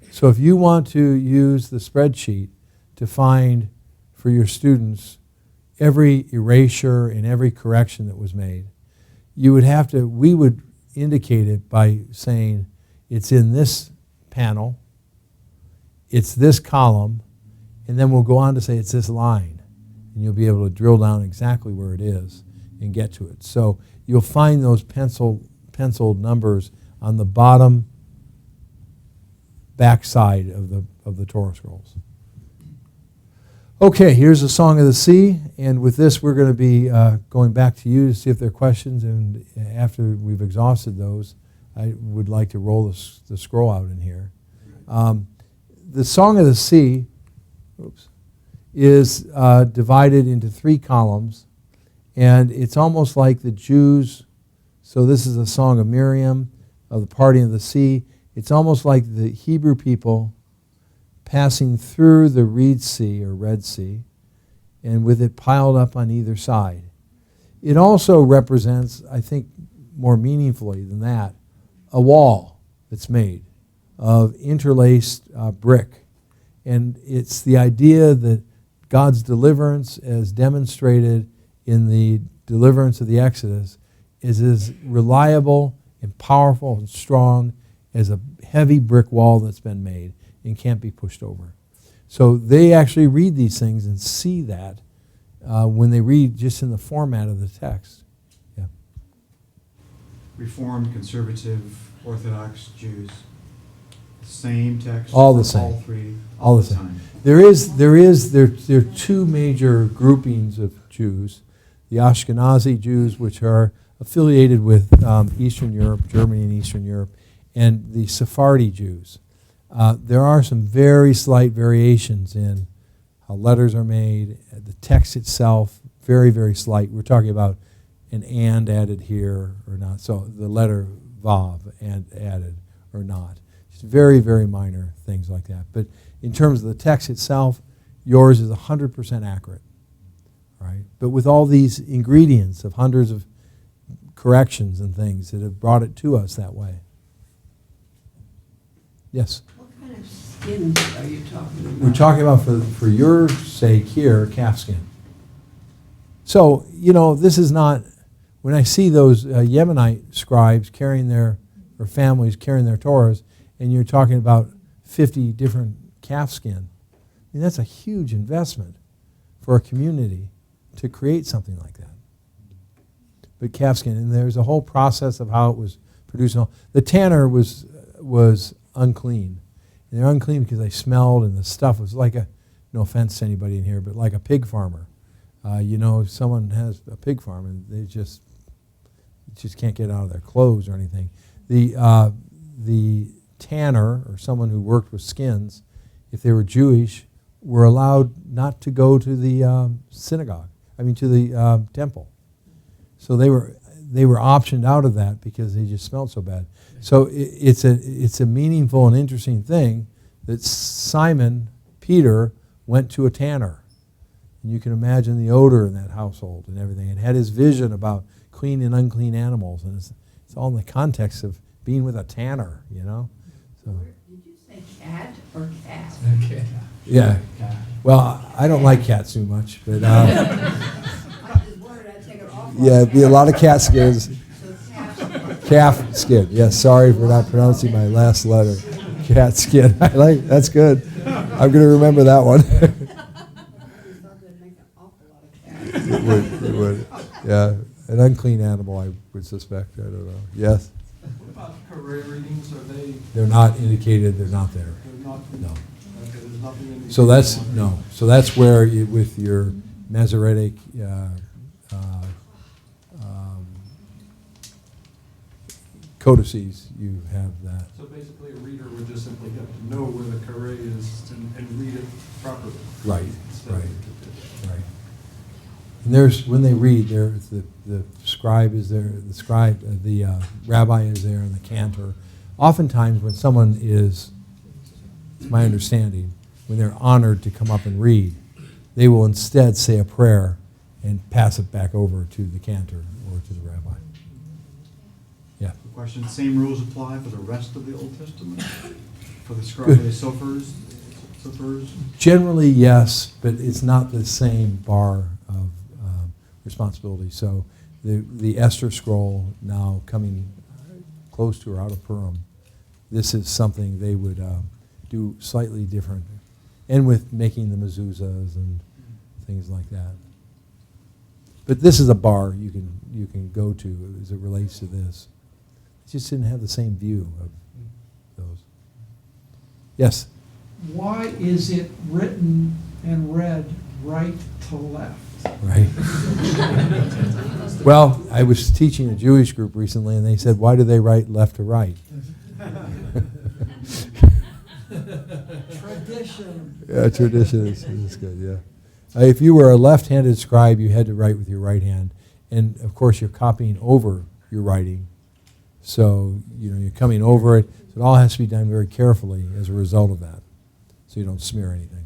Speaker 2: So if you want to use the spreadsheet to find for your students every erasure and every correction that was made, we would indicate it by saying it's in this panel, it's this column, and then we'll go on to say it's this line. And you'll be able to drill down exactly where it is and get to it. So you'll find those penciled numbers on the bottom backside of the Torah scrolls. Okay, here's the Song of the Sea, and with this we're going to be going back to you to see if there are questions, and after we've exhausted those, I would like to roll the scroll out in here. The Song of the Sea is divided into 3 columns, and it's almost like the Jews, so this is a song of Miriam, of the parting of the sea. It's almost like the Hebrew people passing through the Reed Sea or Red Sea, and with it piled up on either side. It also represents, I think more meaningfully than that, a wall that's made of interlaced brick. And it's the idea that God's deliverance, as demonstrated in the deliverance of the Exodus, is as reliable and powerful and strong as a heavy brick wall that's been made and can't be pushed over. So they actually read these things and see that when they read just in the format of the text. Yeah.
Speaker 7: Reformed, conservative, Orthodox Jews, same text.
Speaker 2: All the same.
Speaker 7: All three.
Speaker 2: All the same.
Speaker 7: Time.
Speaker 2: There are 2 major groupings of Jews: the Ashkenazi Jews, which are affiliated with Eastern Europe, Germany and Eastern Europe, and the Sephardi Jews. There are some very slight variations in how letters are made, the text itself, very, very slight. We're talking about an and added here or not. So the letter vav and added or not. Just very, very minor things like that. But in terms of the text itself, yours is 100% accurate, right? But with all these ingredients of hundreds of corrections and things that have brought it to us that way. Yes?
Speaker 8: What kind of skins are you talking about?
Speaker 2: We're talking about, for your sake here, calf skin. So, this is not, when I see those Yemenite scribes carrying or families carrying their Torahs, and you're talking about 50 different calf skin, I mean, that's a huge investment for a community to create something like that. But calf skin, and there's a whole process of how it was produced. The tanner was unclean. And they're unclean because they smelled, and the stuff was like no offense to anybody in here, but like a pig farmer. If someone has a pig farm and they just can't get out of their clothes or anything. The tanner or someone who worked with skins, if they were Jewish, were allowed not to go to the synagogue. I mean, to the temple. So they were optioned out of that because they just smelled so bad. So it's a meaningful and interesting thing that Simon Peter went to a tanner. And you can imagine the odor in that household and everything, and had his vision about clean and unclean animals, and it's all in the context of being with a tanner, you know. So
Speaker 8: Did you say cat or cat?
Speaker 7: Okay.
Speaker 2: yeah. Well, I don't like cats too much, but
Speaker 8: I just wondered, I'd take it off.
Speaker 2: yeah, it'd be a lot of cat skins.
Speaker 8: So cat.
Speaker 2: Calf skin. Yes, sorry for not pronouncing my last letter. Cat skin. I like that's good. I'm going to remember that one.
Speaker 8: I thought that'd make an awful lot of cats.
Speaker 2: It would. Yeah, an unclean animal, I would suspect. I don't know. Yes,
Speaker 6: What about career readings? Are they,
Speaker 2: they're not indicated. They're not there.
Speaker 6: they're not,
Speaker 2: No.
Speaker 6: okay, there's nothing in the.
Speaker 2: So that's no. So that's where you, with your Masoretic codices, you have that.
Speaker 6: So basically, a reader would just simply have to know where the career is and read it properly.
Speaker 2: Right.
Speaker 6: Instead
Speaker 2: Right.
Speaker 6: of-
Speaker 2: Right. And there's when they read, there's the scribe is there, the rabbi is there, and the cantor. Oftentimes, when someone is, it's my understanding, when they're honored to come up and read, they will instead say a prayer and pass it back over to the cantor or to the rabbi. Yeah.
Speaker 7: The question, same rules apply for the rest of the Old Testament? For the scribe, the sophers?
Speaker 2: Generally, yes, but it's not the same bar of responsibility. So the Esther scroll now coming close to or out of Purim, this is something they would do slightly different, and with making the mezuzahs and things like that. But this is a bar you can go to as it relates to this. It just didn't have the same view of those. Yes.
Speaker 6: Why is it written and read right to left?
Speaker 2: Right. Well, I was teaching a Jewish group recently, and they said, "Why do they write left to right?"
Speaker 6: Tradition.
Speaker 2: Yeah, tradition is good. Yeah. If you were a left-handed scribe, you had to write with your right hand, and of course, you're copying over your writing. So you're coming over it. So it all has to be done very carefully as a result of that, so you don't smear anything.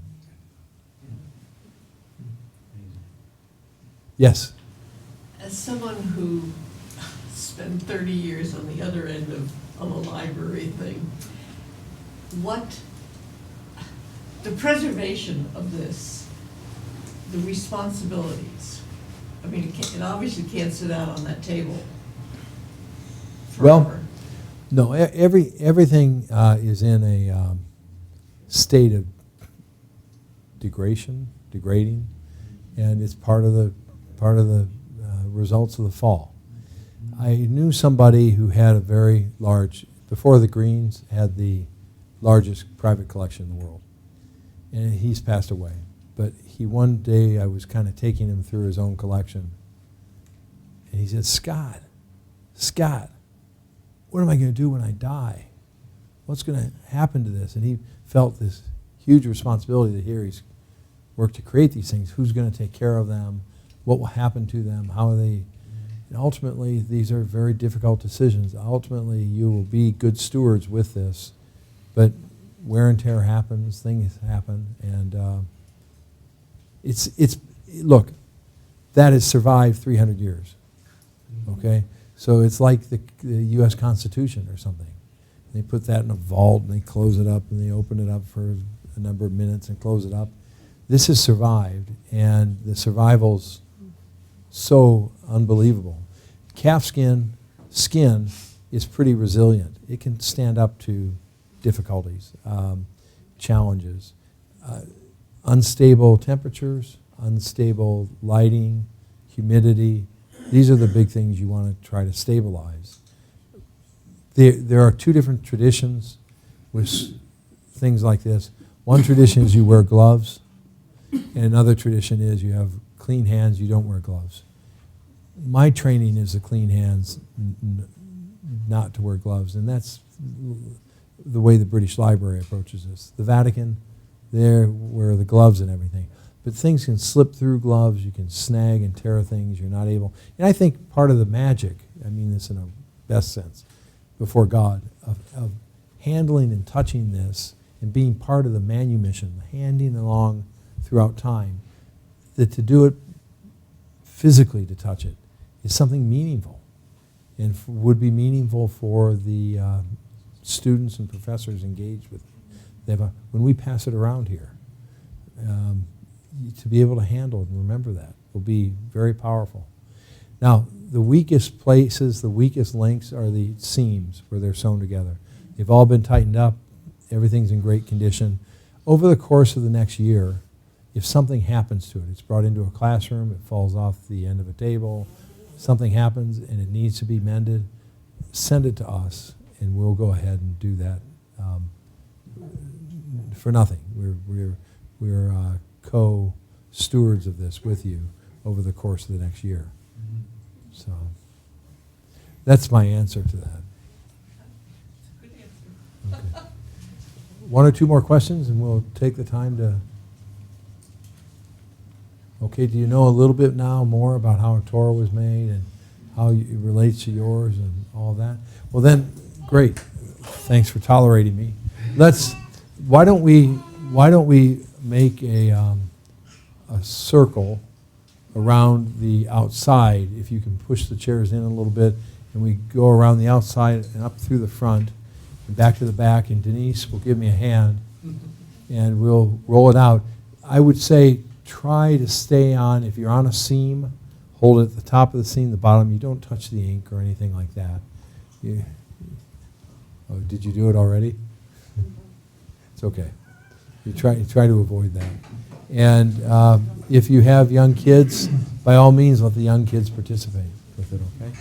Speaker 2: Yes.
Speaker 8: As someone who spent 30 years on the other end of a library thing, the preservation of this, the responsibilities, I mean, it obviously can't sit out on that table
Speaker 2: Well,
Speaker 8: forever.
Speaker 2: no, everything is in a state of degrading, and it's part of the results of the fall. I knew somebody who had a very large, before the Greens, had the largest private collection in the world, and he's passed away. But one day I was kind of taking him through his own collection, and he said, Scott, what am I going to do when I die? What's going to happen to this? And he felt this huge responsibility that here he's worked to create these things. Who's going to take care of them? What will happen to them? How are they? And ultimately, these are very difficult decisions. Ultimately, you will be good stewards with this, but wear and tear happens, things happen, and look, that has survived 300 years, okay? So it's like the U.S. Constitution or something. They put that in a vault, and they close it up, and they open it up for a number of minutes and close it up. This has survived, and the survival's so unbelievable. Calf skin is pretty resilient. It can stand up to difficulties, challenges. Unstable temperatures, unstable lighting, humidity. These are the big things you want to try to stabilize. There are two different traditions with things like this. One tradition is you wear gloves, and another tradition is you have clean hands, you don't wear gloves. My training is the clean hands, not to wear gloves, and that's the way the British Library approaches this. The Vatican, there where the gloves and everything. But things can slip through gloves. You can snag and tear things. You're not able. And I think part of the magic, I mean this in a best sense, before God, of handling and touching this and being part of the manumission, handing along throughout time, that to do it physically, to touch it, is something meaningful and would be meaningful for the students and professors engaged with it. They have when we pass it around here, to be able to handle it and remember that will be very powerful. Now, the weakest places, the weakest links are the seams where they're sewn together. They've all been tightened up. Everything's in great condition. Over the course of the next year, if something happens to it, it's brought into a classroom, it falls off the end of a table, something happens and it needs to be mended, send it to us and we'll go ahead and do that for nothing. We're co-stewards of this with you over the course of the next year. So that's my answer to that.
Speaker 8: Good answer.
Speaker 2: Okay. One or two more questions and we'll take the time to... Okay, do you know a little bit now more about how Torah was made and how it relates to yours and all that? Well then, great. Thanks for tolerating me. Why don't we make a circle around the outside, if you can push the chairs in a little bit, and we go around the outside and up through the front and back to the back, and Denise will give me a hand, and we'll roll it out. I would say try to stay on, if you're on a seam, hold it at the top of the seam, the bottom. You don't touch the ink or anything like that. Oh, did you do it already? It's okay. You try to avoid that. And if you have young kids, by all means, let the young kids participate with it, okay?